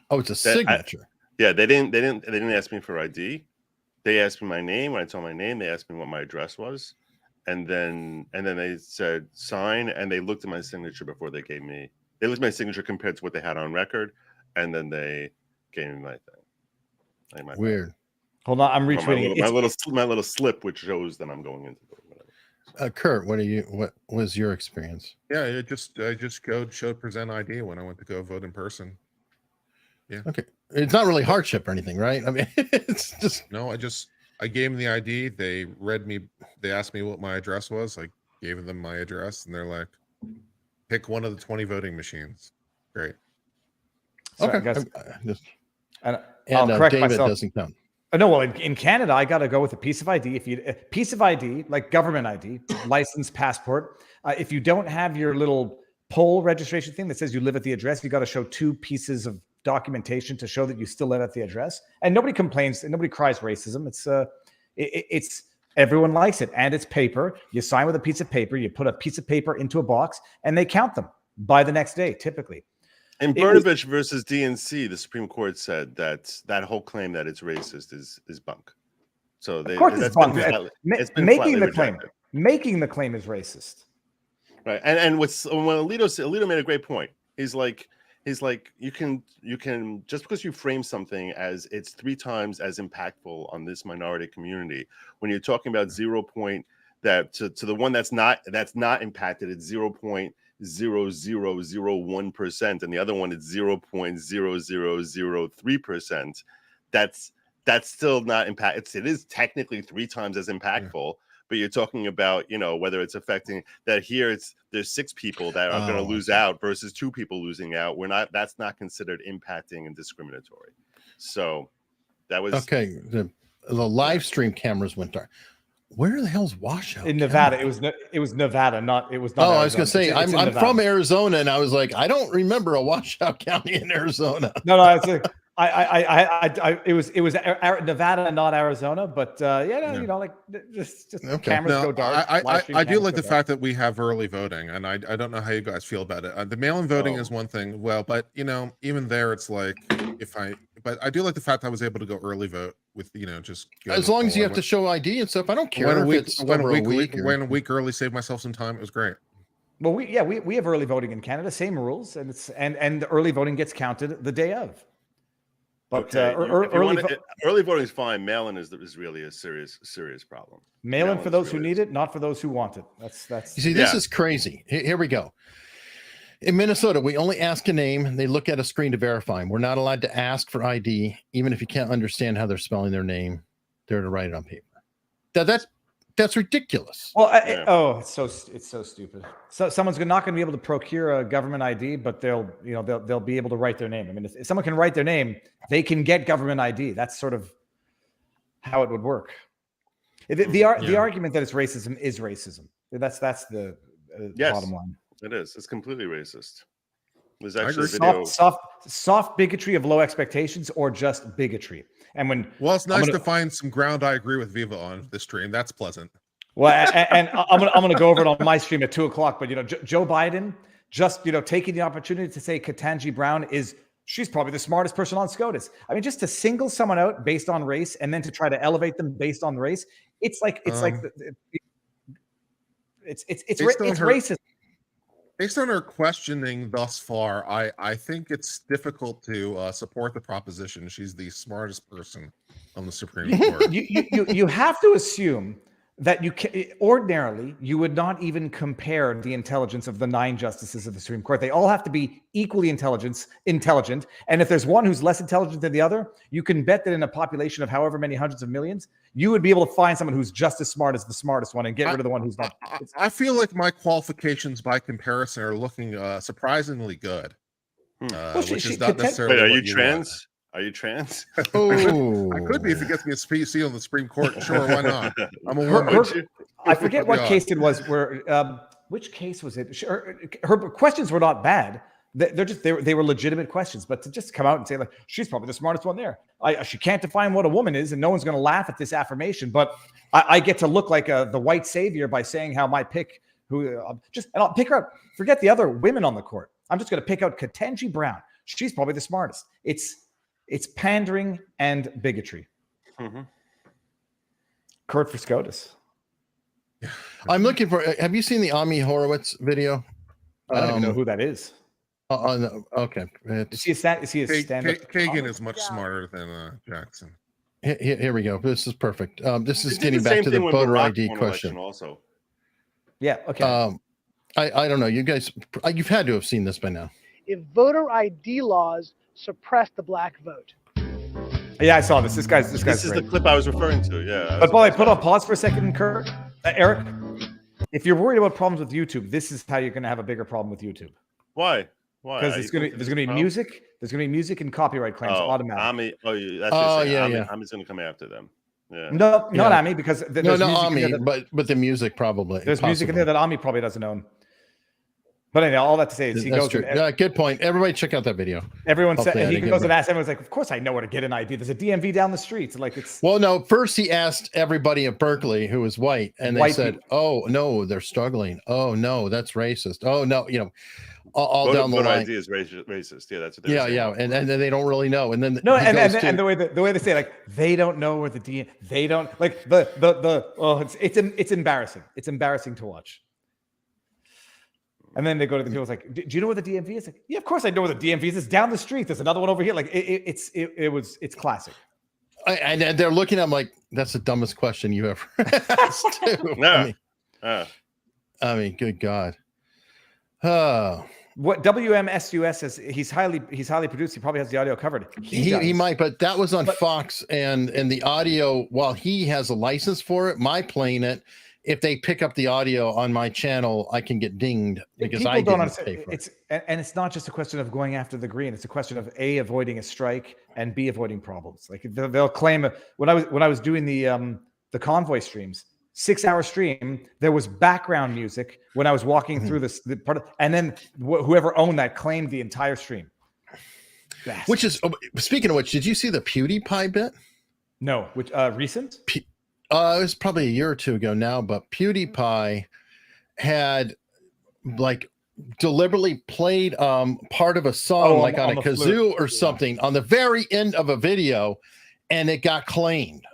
Oh, it's a signature. They didn't ask me for ID. They asked me my name. When I told my name, they asked me what my address was, and then they said sign, and they looked at my signature before they looked at my signature compared to what they had on record, and then they gave me my thing. Weird. Hold on, I'm retweeting it. My little slip, which shows that I'm going into whatever. Kurt, what was your experience? Yeah, I just showed present ID when I went to go vote in person. Yeah. Okay. It's not really hardship or anything, right? I mean, it's just no. I gave them the ID. They asked me what my address was. I gave them my address, and they're like, "Pick one of the 20 voting machines." Great. Sorry, okay. guys. I'll correct David myself. Doesn't count. No, well, in Canada, I got to go with a piece of ID. A piece of ID, like government ID, license, passport. If you don't have your little poll registration thing that says you live at the address, you got to show 2 pieces of documentation to show that you still live at the address. And nobody complains and nobody cries racism. It's everyone likes it, and it's paper. You sign with a piece of paper. You put a piece of paper into a box, and they count them by the next day, typically. In Brnovich versus DNC, the Supreme Court said that whole claim that it's racist is bunk. So of course it's bunk. Making the claim is racist. Right. And when Alito made a great point. He's like you can just because you frame something as it's 3 times as impactful on this minority community, when you're talking about 0. that to the one that's not impacted, it's 0.0001%, and the other one is 0.0003%. That's still not impact. It is technically 3 times as impactful, but you're talking about, whether it's affecting that here. There's 6 people that are going to lose out versus 2 people losing out. That's not considered impacting and discriminatory. So that was okay. The live stream cameras went dark. Where the hell's Washout? In Nevada. It was Nevada, not Arizona. I was going to say, I'm from Arizona, and I was like, I don't remember a Washout County in Arizona. No, it's it was Nevada, not Arizona, but just okay. cameras go dark. I do like the fact that we have early voting, and I don't know how you guys feel about it. The mail-in voting is one thing, but even there, it's like but I do like the fact that I was able to go early vote with just as long as you have to show ID and stuff. I don't care went if a week early, saved myself some time. It was great. Well, we have early voting in Canada, same rules, and and the early voting gets counted the day of. But early voting is fine. Mail-in is really a serious problem. Mail-in for those who need it, not for those who want it. That's. You see, this is crazy. Here we go. In Minnesota, we only ask a name, and they look at a screen to verify them. We're not allowed to ask for ID, even if you can't understand how they're spelling their name. They're to write it on paper. That's ridiculous. Well, it's so stupid. So someone's not going to be able to procure a government ID, but they'll be able to write their name. I mean, if someone can write their name, they can get government ID. That's sort of how it would work. The argument that it's racism is racism. That's the bottom line. It is. It's completely racist. There's actually a video. Soft bigotry of low expectations, or just bigotry. And it's nice to find some ground I agree with Viva on this stream. That's pleasant. Well, and I'm gonna go over it on my stream at 2:00. But Joe Biden just taking the opportunity to say Ketanji Brown she's probably the smartest person on SCOTUS. I mean, just to single someone out based on race and then to try to elevate them based on race, it's racist. Based on her questioning thus far, I think it's difficult to support the proposition she's the smartest person on the Supreme Court. You have to assume that ordinarily you would not even compare the intelligence of the 9 justices of the Supreme Court. They all have to be equally intelligent. And if there's one who's less intelligent than the other, you can bet that in a population of however many hundreds of millions, you would be able to find someone who's just as smart as the smartest one and get rid of the one who's not. I feel like my qualifications by comparison are looking surprisingly good. Which is not necessarily. Wait, are you trans? Are you trans? Oh, I could be if it gets me a PC on the Supreme Court. Sure, why not? I'm a woman. I forget what case it was. Which case was it? Her questions were not bad. They were legitimate questions. But to just come out and say like she's probably the smartest one there. She can't define what a woman is, and no one's going to laugh at this affirmation. But I get to look like the white savior by saying how my pick and I'll pick her out. Forget the other women on the court. I'm just going to pick out Ketanji Brown. She's probably the smartest. It's pandering and bigotry. Mm-hmm. Kurt for SCOTUS. I'm looking for. Have you seen the Ami Horowitz video? I don't even know who that is. Okay, Is he a stand-up? Kagan is much smarter than Jackson. Here we go. This is perfect. This is They did getting the back same to the thing with voter Barack ID won question. election also. Yeah. Okay. I don't know. You guys, you've had to have seen this by now. If voter ID laws suppress the black vote. Yeah, I saw this. This guy's This is great. the clip I was referring to. Yeah. But Polly, put on pause for a second, Kurt. Eric, if you're worried about problems with YouTube, this is how you're going to have a bigger problem with YouTube. Why? Why? Because there's going to be music. There's going to be music and copyright claims automatically. Ami, Ami's going to come after them. Yeah. No, not Ami, because there's no, music Ami, in there that, but the music probably. there's music in there that Ami probably doesn't own. But anyway, all that to say is he goes. Good point. Everybody, check out that video. Everyone said he goes and asks everyone's like, of course I know where to get an ID. There's a DMV down the street. Like it's. Well, no. First, he asked everybody at Berkeley who was white, and they said, people. "Oh no, they're struggling. Oh no, that's racist. Oh no, all down the voter line." ID is racist. Yeah, that's what they're saying. Yeah, and then they don't really know. And then No, and the way they say like they don't know where they don't like it's embarrassing. It's embarrassing to watch. And then they go to the people like, do you know where the DMV is? Like, yeah, of course I know where the DMV is. It's down the street. There's another one over here. Like it's classic. And they're looking at him like, that's the dumbest question you ever asked. No. I mean, good God. What WMSUS says he's highly produced. He probably has the audio covered. He might, but that was on Fox and the audio, while he has a license for it, my playing it. If they pick up the audio on my channel, I can get dinged because I didn't pay for it. And it's not just a question of going after the green. It's a question of A, avoiding a strike, and B, avoiding problems. Like they'll claim when I was doing the convoy streams, 6-hour stream, there was background music when I was walking through the part, and then whoever owned that claimed the entire stream. Bastards. Which is, speaking of which, did you see the PewDiePie bit? No, which recent? It was probably a year or two ago now, but PewDiePie had like deliberately played part of a song on a kazoo flute or something on the very end of a video, and it got claimed.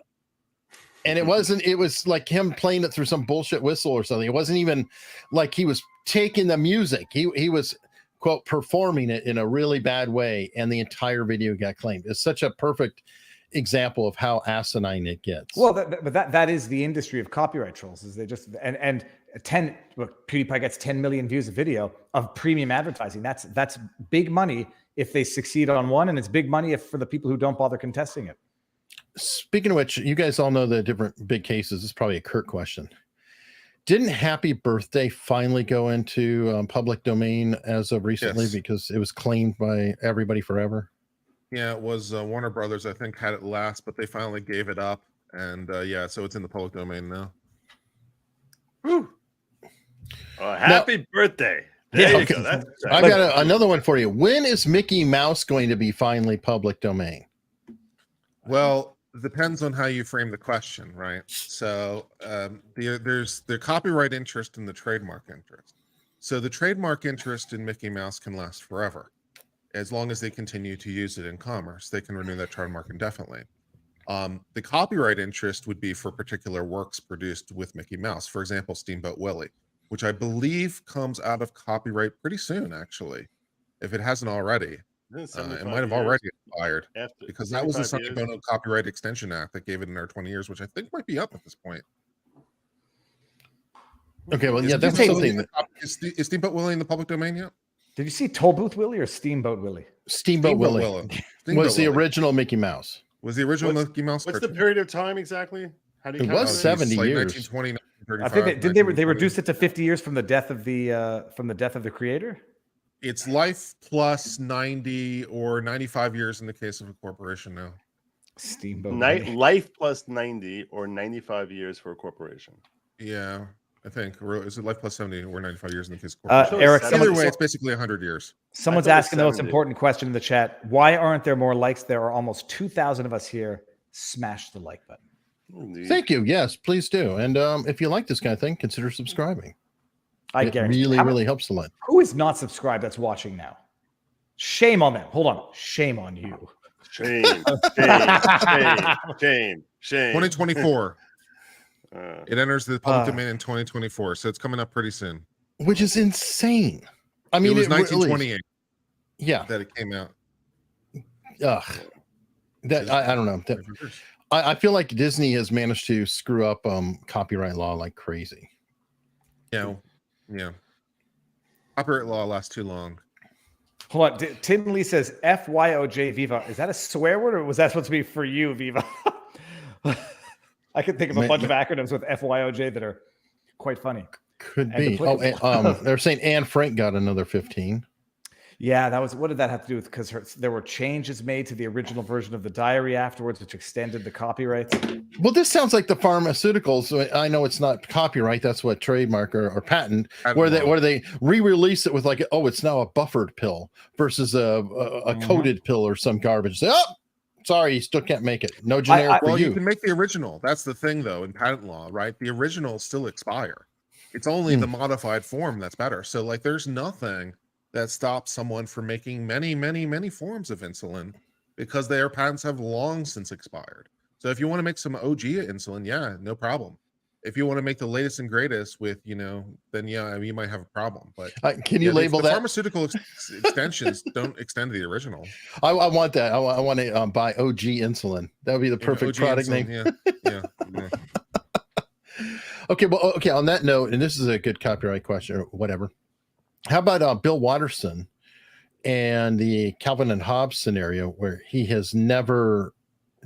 And it was like him playing it through some bullshit whistle or something. It wasn't even like he was taking the music. He was, quote, performing it in a really bad way, and the entire video got claimed. It's such a perfect example of how asinine it gets. Well, that is the industry of copyright trolls. Is they just PewDiePie gets 10 million views a video of premium advertising. That's big money if they succeed on one, and it's big money for the people who don't bother contesting it. Speaking of which, you guys all know the different big cases. This is probably a Kurt question. Didn't Happy Birthday finally go into public domain as of recently because it was claimed by everybody forever? Yeah, it was Warner Brothers, I think, had it last, but they finally gave it up. And so it's in the public domain now. Woo. Happy birthday. There you go. That's I've got another one for you. When is Mickey Mouse going to be finally public domain? Well, depends on how you frame the question, right? So there's the copyright interest and the trademark interest. So the trademark interest in Mickey Mouse can last forever. As long as they continue to use it in commerce, they can renew that trademark indefinitely. The copyright interest would be for particular works produced with Mickey Mouse. For example, Steamboat Willie, which I believe comes out of copyright pretty soon, actually, if it hasn't already. It might have already expired because that was the Sonny Bono Copyright Extension Act that gave it another 20 years, which I think might be up at this point. Okay, well, yeah, that's something. Is Steamboat Willie in the public domain yet? Did you see Toll Booth Willie or Steamboat Willie? Steamboat Willie was the original Mickey Mouse. Was the original Mickey Mouse? What's the period of time exactly? How do you it was 70 like years. 1920, I think they reduced it to 50 years from the death of the creator. It's life plus 90 or 95 years in the case of a corporation now. Steamboat life plus 90 or 95 years for a corporation. Yeah. I think, or is it life plus 70 or 95 years in the case? Eric, either way, it's basically 100 years. Someone's asking the most important question in the chat. Why aren't there more likes? There are almost 2,000 of us here. Smash the like button. Indeed. Thank you. Yes, please do. And if you like this kind of thing, consider subscribing. I it guarantee really helps a lot. Who is not subscribed that's watching now? Shame on them. Hold on. Shame on you. Shame. 2024. It enters the public domain in 2024, so it's coming up pretty soon. Which is insane. I mean, it was really- 1928 yeah. that it came out. Ugh. That I don't know. I feel like Disney has managed to screw up copyright law like crazy. Yeah. Copyright law lasts too long. Hold on. Tin Lee says FYOJ Viva. Is that a swear word or was that supposed to be for you, Viva? I can think of a bunch of acronyms with FYOJ that are quite funny. Could be. Oh, and, they're saying Anne Frank got another 15. Yeah, that was. What did that have to do with? Because there were changes made to the original version of the diary afterwards, which extended the copyrights. Well, this sounds like the pharmaceuticals. I know it's not copyright. That's what trademark or patent, where they re-release it with like, oh, it's now a buffered pill versus a coated pill or some garbage. Say, oh, sorry, you still can't make it. No generic for well, you. you can make the original. That's the thing, though, in patent law, right? The originals still expire. It's only the modified form that's better. So, like, there's nothing that stops someone from making many, many, many forms of insulin because their patents have long since expired. So if you want to make some OG insulin, yeah, no problem. If you want to make the latest and greatest with, then yeah, I mean, you might have a problem. But can you label the that? Pharmaceutical extensions don't extend to the original. I want that. I want to buy OG insulin. That would be the perfect product name. Yeah. Okay. Well, okay. On that note, and this is a good copyright question or whatever. How about Bill Watterson and the Calvin and Hobbes scenario where he has never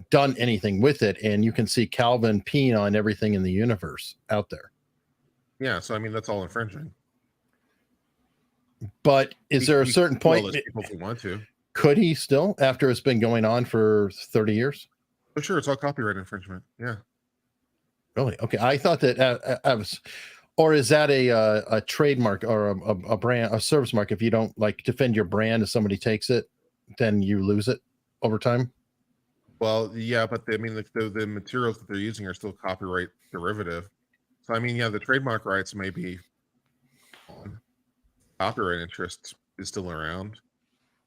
done anything with it, and you can see Calvin peeing on everything in the universe out there? Yeah, so I mean that's all infringing. But is there a certain point? Well, people who want to. Could he still, after it's been going on for 30 years? Oh, sure, it's all copyright infringement. Yeah. Really? Okay, I thought that I was. Or is that a trademark or a brand, a service mark? If you don't like defend your brand, if somebody takes it, then you lose it over time. Well, yeah, but I mean, the materials that they're using are still copyright derivative. So I mean, yeah, the trademark rights may be on. Copyright interest is still around,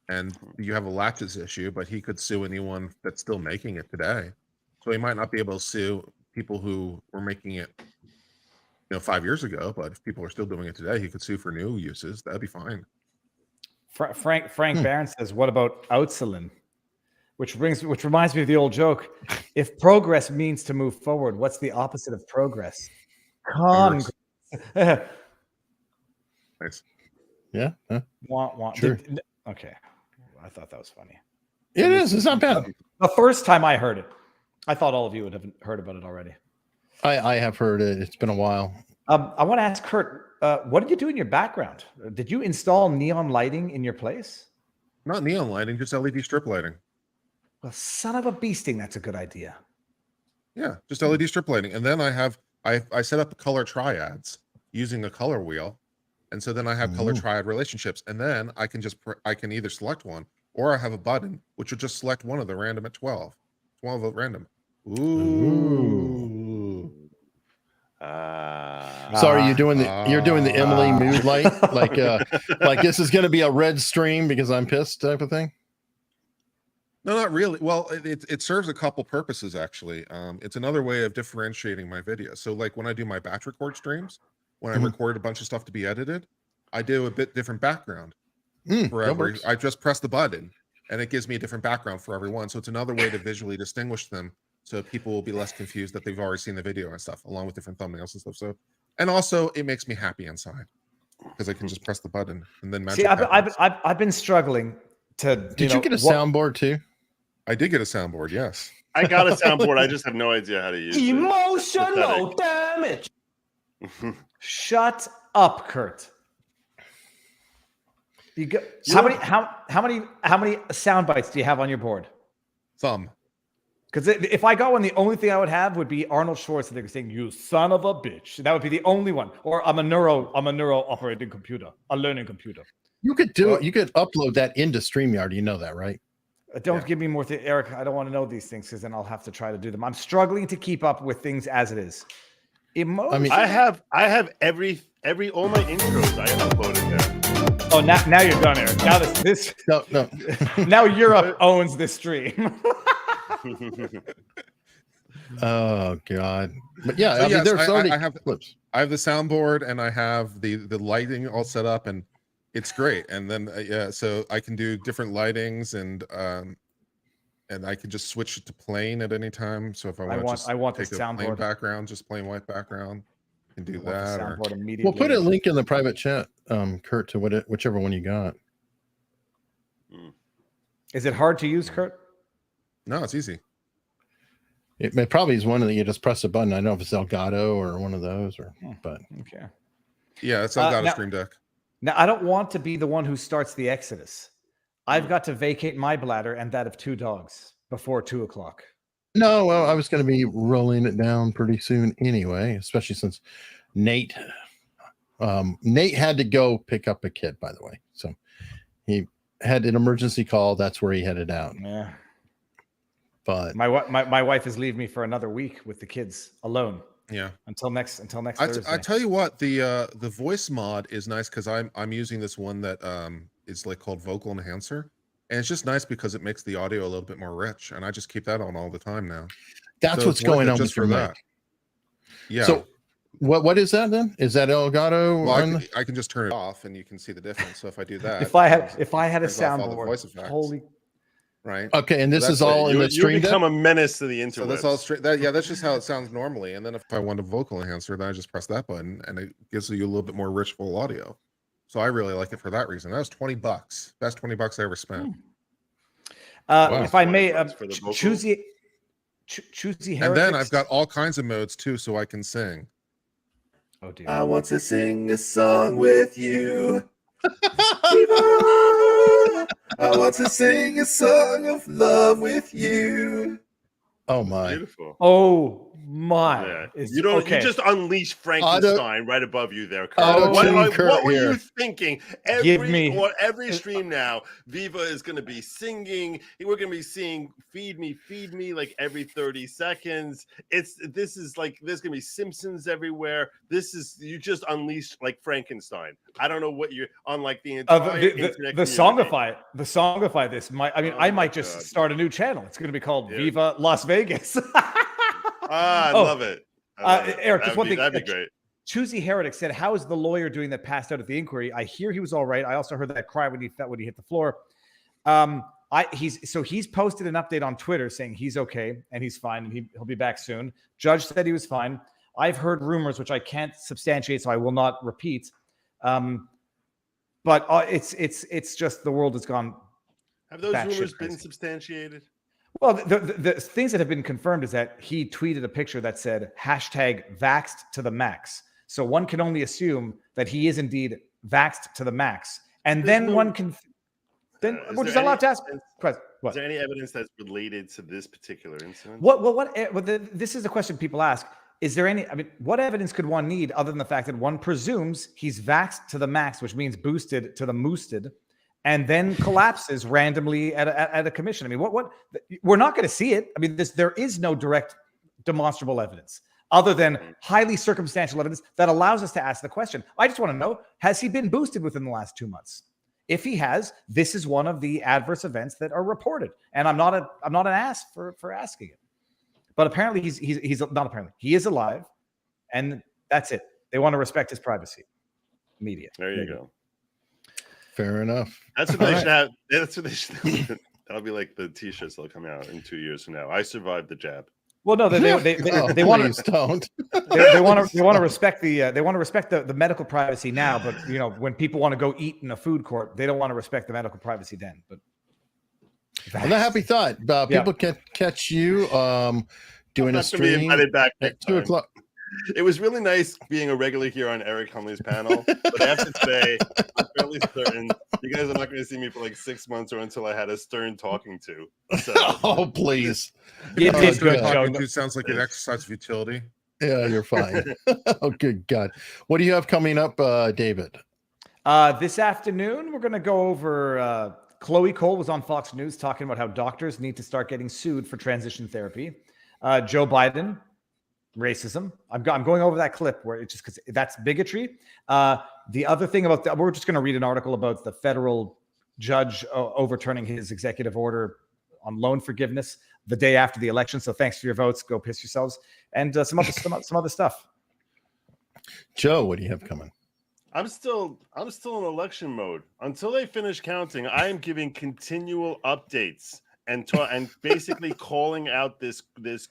and you have a latches issue. But he could sue anyone that's still making it today. So he might not be able to sue people who were making it 5 years ago, but if people are still doing it today, he could sue for new uses. That'd be fine. Frank Barron says, "What about Outsulin?" Which reminds me of the old joke: if progress means to move forward, what's the opposite of progress? Nice. Yeah. Sure. Okay, I thought that was funny. It is. It's not bad. The first time I heard it, I thought all of you would have heard about it already. I have heard it. It's been a while. I want to ask Kurt, what did you do in your background? Did you install neon lighting in your place? Not neon lighting, just LED strip lighting. Well, son of a beasting, that's a good idea. Yeah, just LED strip lighting. And then I set up color triads using a color wheel. And so then I have color triad relationships. And then I can I can either select one or I have a button, which would just select one of the random at 12 at random. Ooh. Sorry, you're doing the Emily mood light, like this is going to be a red stream because I'm pissed type of thing. No, not really. Well, it serves a couple purposes actually. It's another way of differentiating my videos. So like when I do my batch record streams, when I record a bunch of stuff to be edited, I do a bit different background for every. I just press the button and it gives me a different background for everyone. So it's another way to visually distinguish them. So people will be less confused that they've already seen the video and stuff, along with different thumbnails and stuff. So, and also it makes me happy inside because I can just press the button and then magic. See, I've been struggling to. Did you get a soundboard too? I did get a soundboard. Yes, I got a soundboard. I just have no idea how to use it. Emotional damage. Shut up, Kurt. How many sound bites do you have on your board? Some. Because if I got one, the only thing I would have would be Arnold Schwarzenegger saying, "You son of a bitch." That would be the only one. Or I'm a neuro operating computer, a learning computer. You could do it. You could upload that into StreamYard. You know that, right? Don't give me more things, Eric. I don't want to know these things because then I'll have to try to do them. I'm struggling to keep up with things as it is. I have all my intros I have uploaded there. Oh, now you're done, Eric. Now this no. Now Europe owns this stream. Oh God! But yeah, So I mean, yes, there's already I have clips. I have the soundboard and I have the lighting all set up, and it's great. And then yeah, so I can do different lightings, and I can just switch it to plain at any time. So if I want to just I want the take a plain soundboard. background, just plain white background, I can do I want the that. Or soundboard immediately. We'll put a link in the private chat, Kurt, to whichever one you got. Is it hard to use, Kurt? no, it's easy. It probably is one that you just press a button. I don't know if it's Elgato or one of those, but Okay. Yeah, it's all got a now- Stream Deck. Now, I don't want to be the one who starts the exodus. I've got to vacate my bladder and that of 2 dogs before 2 o'clock. no. Well, I was going to be rolling it down pretty soon anyway, especially since Nate had to go pick up a kid, by the way. So he had an emergency call. That's where he headed out. Yeah. But My wife is leaving me for another week with the kids alone Yeah. until next I Thursday. tell you what, the voice mod is nice because I'm using this one that is like called Vocal Enhancer, and it's just nice because it makes the audio a little bit more rich, and I just keep that on all the time now. that's So what's it's worth going it on just with your for mic. that. Yeah. So what is that then? Is that Elgato? Well, I can just turn it off, and you can see the difference. So if I do that, if I had a turns off all the soundboard, voice effects. holy, right. Okay, and this That's is all it. in the You Stream Deck. become a menace to the internet. So that's all straight. That's just how it sounds normally. And then if I want a vocal enhancer, then I just press that button, and it gives you a little bit more rich, full audio. So I really like it for that reason. That was $20. Best $20 I ever spent. if I may, $20 for the vocal? choosy And then I've got all kinds of modes too, so I can sing. Oh dear. I want to sing a song with you. Viva! I want to sing a song of love with you. Oh my! Beautiful. Oh my! Yeah. Is- You don't. okay. You just unleashed Frankenstein right above you there, Kurt. Auto What, tune Kurt what were here. you thinking? Give me- Every stream now, Viva is going to be singing. We're going to be seeing "Feed Me" like every 30 seconds. This is like there's going to be Simpsons everywhere. You just unleashed like Frankenstein. I don't know what you're on like the entire internet the community. songify this. I might just God. start a new channel. It's going to be called Yeah. Viva Las Vegas. I Oh, love it. I love it. Eric, just one thing. That'd be great. Choosy Heretic said, "How is the lawyer doing that passed out at the inquiry? I hear he was all right. I also heard that cry when he hit the floor." He's posted an update on Twitter saying he's okay and he's fine and he'll be back soon. Judge said he was fine. I've heard rumors which I can't substantiate, so I will not repeat. But it's just the world has gone. Have those batshit rumors crazy. been substantiated? Well, the things that have been confirmed is that he tweeted a picture that said #vaxxed to the max. So one can only assume that he is indeed vaxxed to the max. And then one can then Is we're there just allowed to any ask evidence- questions. Is What? there any evidence that's related to this particular incident? This is the question people ask. Is there any, what evidence could one need other than the fact that one presumes he's vaxxed to the max, which means boosted to the moosted, and then collapses randomly at a commission? What we're not going to see it. There is no direct demonstrable evidence other than highly circumstantial evidence that allows us to ask the question. I just want to know, has he been boosted within the last 2 months? If he has, this is one of the adverse events that are reported. And I'm not an ass for asking it. But apparently he's not apparently. He is alive, and that's it. They want to respect his privacy. Media. There you go. Fair enough. That's what they should have. That's what they should. That'll be like the T-shirts that'll come out in 2 years from now. I survived the jab. Well, no, they Oh, want please to don't. they want to respect the medical privacy now, but when people want to go eat in a food court, they don't want to respect the medical privacy then. But I'm not happy thought. People can catch you doing a Not gonna be stream invited back at next 2 time. o'clock. It was really nice being a regular here on Eric Hunley's panel, but after today, I'm fairly certain you guys are not going to see me for like 6 months or until I had a stern talking to. So Oh, please. you Oh, did good, God. Talking Joe. to sounds like an exercise of utility. Yeah, you're fine. Oh, good God. What do you have coming up, David? This afternoon, we're going to go over. Chloe Cole was on Fox News talking about how doctors need to start getting sued for transition therapy. Joe Biden, racism. I'm going over that clip where it's just because that's bigotry. The other thing we're just going to read an article about the federal judge overturning his executive order on loan forgiveness the day after the election. So thanks for your votes. Go piss yourselves, and some other stuff. Joe, what do you have coming? I'm still in election mode until they finish counting. I am giving continual updates and basically calling out this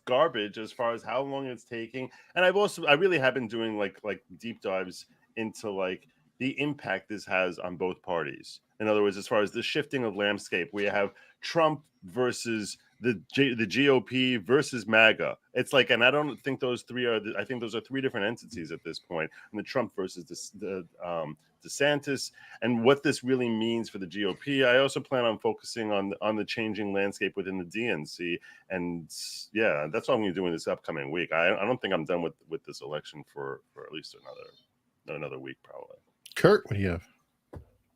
garbage as far as how long it's taking. And I really have been doing like deep dives into like the impact this has on both parties. In other words, as far as the shifting of landscape, we have Trump versus the GOP versus MAGA. It's like, and I don't think those three are. I think those are three different entities at this point. And the Trump versus the DeSantis, and what this really means for the GOP. I also plan on focusing on the changing landscape within the DNC, and yeah, that's what I'm going to do in this upcoming week. I don't think I'm done with this election for at least another week probably. Kurt, what do you have?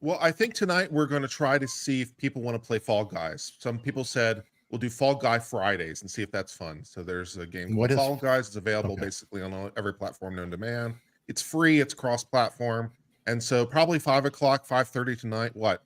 Well, I think tonight we're going to try to see if people want to play Fall Guys. Some people said we'll do Fall Guy Fridays and see if that's fun. So there's a game called Fall Guys. It's available basically on every platform known to man. It's free. It's cross-platform. And so probably 5 o'clock, 5:30 tonight. What?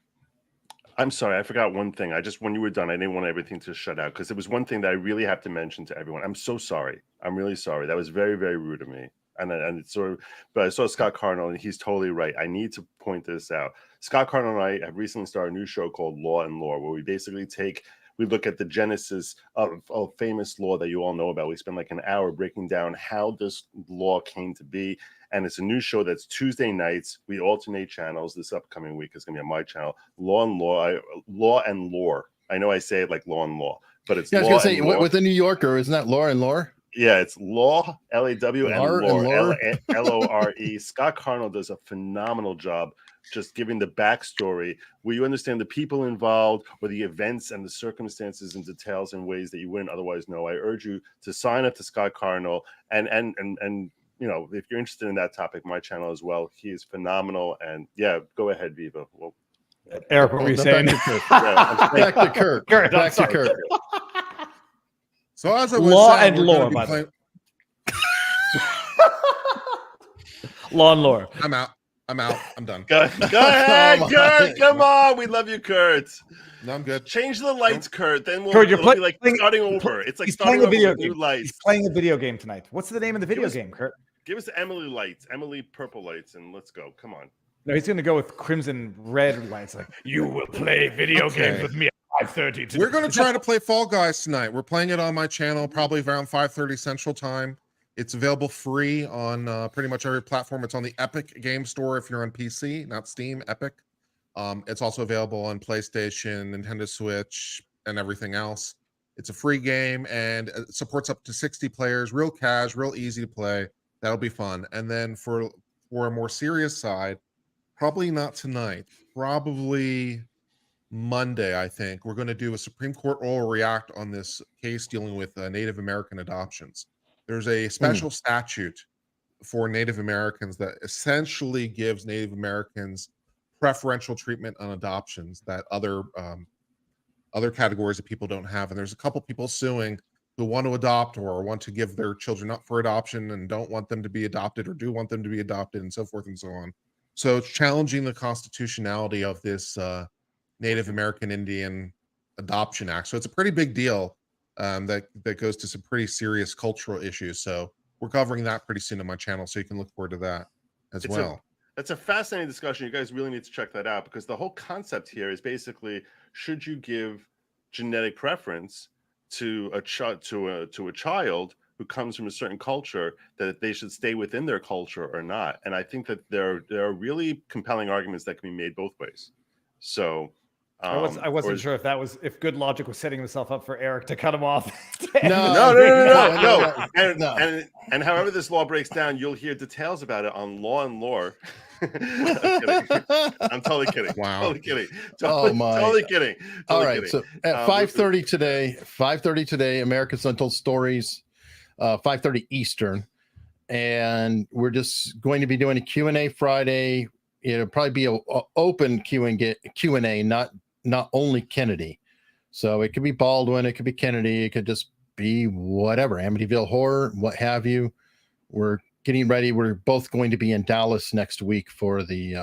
I'm sorry, I forgot one thing. When you were done, I didn't want everything to shut out because there was one thing that I really have to mention to everyone. I'm so sorry. I'm really sorry. That was very, very rude of me. And it's sort of, but I saw Scott Cardinal and he's totally right. I need to point this out. Scott Cardinal and I have recently started a new show called Law and Lore, where we basically we look at the genesis of famous law that you all know about. We spend like an hour breaking down how this law came to be. And it's a new show that's Tuesday nights. We alternate channels. This upcoming week is going to be on my channel, Law and Lore. I know I say it like Law and Law, but it's I was going to say, with the New Yorker, isn't that Law and Lore? Yeah, it's Law, L-A-W, and Lore, L-O-R-E. Scott Cardinal does a phenomenal job just giving the backstory where you understand the people involved or the events and the circumstances and details in ways that you wouldn't otherwise know. I urge you to sign up to Scott Cardinal and you know, if you're interested in that topic, my channel as well. He is phenomenal. And yeah, go ahead, Viva. Well, Eric, what were you saying? Back to Kurt. Back to Kurt. So as I was Law saying, and Lore, by the way. Law and Lore. I'm out. I'm done. Go ahead, Kurt. Come on. We love you, Kurt. No, I'm good. Change the lights, Kurt. Then Kurt, it'll be like starting over. It's like starting over with new lights. He's playing a video game tonight. What's the name of the video game, Kurt? Give us Emily lights, Emily purple lights, and let's go. Come on. No, he's going to go with crimson red lights. Like, you will play video games with me at 5:30. We're going to try to play Fall Guys tonight. We're playing it on my channel, probably around 5:30 Central Time. It's available free on pretty much every platform. It's on the Epic Game Store if you're on PC, not Steam, Epic. It's also available on PlayStation, Nintendo Switch, and everything else. It's a free game, and it supports up to 60 players, real cash, real easy to play. That'll be fun. And then for a more serious side, probably not tonight, probably Monday, I think, we're going to do a Supreme Court oral react on this case dealing with Native American adoptions. There's a special statute for Native Americans that essentially gives Native Americans preferential treatment on adoptions that other categories of people don't have. And there's a couple people suing who want to adopt or want to give their children up for adoption and don't want them to be adopted or do want them to be adopted and so forth and so on. So it's challenging the constitutionality of this Native American Indian Adoption Act. So it's a pretty big deal that goes to some pretty serious cultural issues. So we're covering that pretty soon on my channel, so you can look forward to that as well. That's a fascinating discussion. You guys really need to check that out because the whole concept here is basically, should you give genetic preference to a child who comes from a certain culture, that they should stay within their culture or not? And I think that there are really compelling arguments that can be made both ways. So I wasn't sure if Good Logic was setting himself up for Eric to cut him off. No. And however this law breaks down, you'll hear details about it on Law and Lore. I'm totally kidding. Wow. Totally kidding. Totally kidding. All right. So at 5:30 today, America's Untold Stories, 5:30 Eastern, and we're just going to be doing a Q&A Friday. It'll probably be an open Q&A, not only Kennedy. So it could be Baldwin, it could be Kennedy, it could just be whatever, Amityville Horror, what have you. We're getting ready. We're both going to be in Dallas next week for the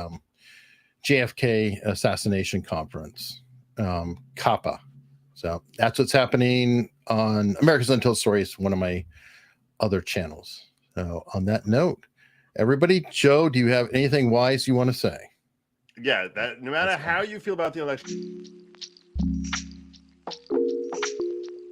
JFK assassination conference, CAPA. So that's what's happening on America's Untold Stories, one of my other channels. So on that note, everybody, Joe, do you have anything wise you want to say? Yeah, that no matter how you feel about the election.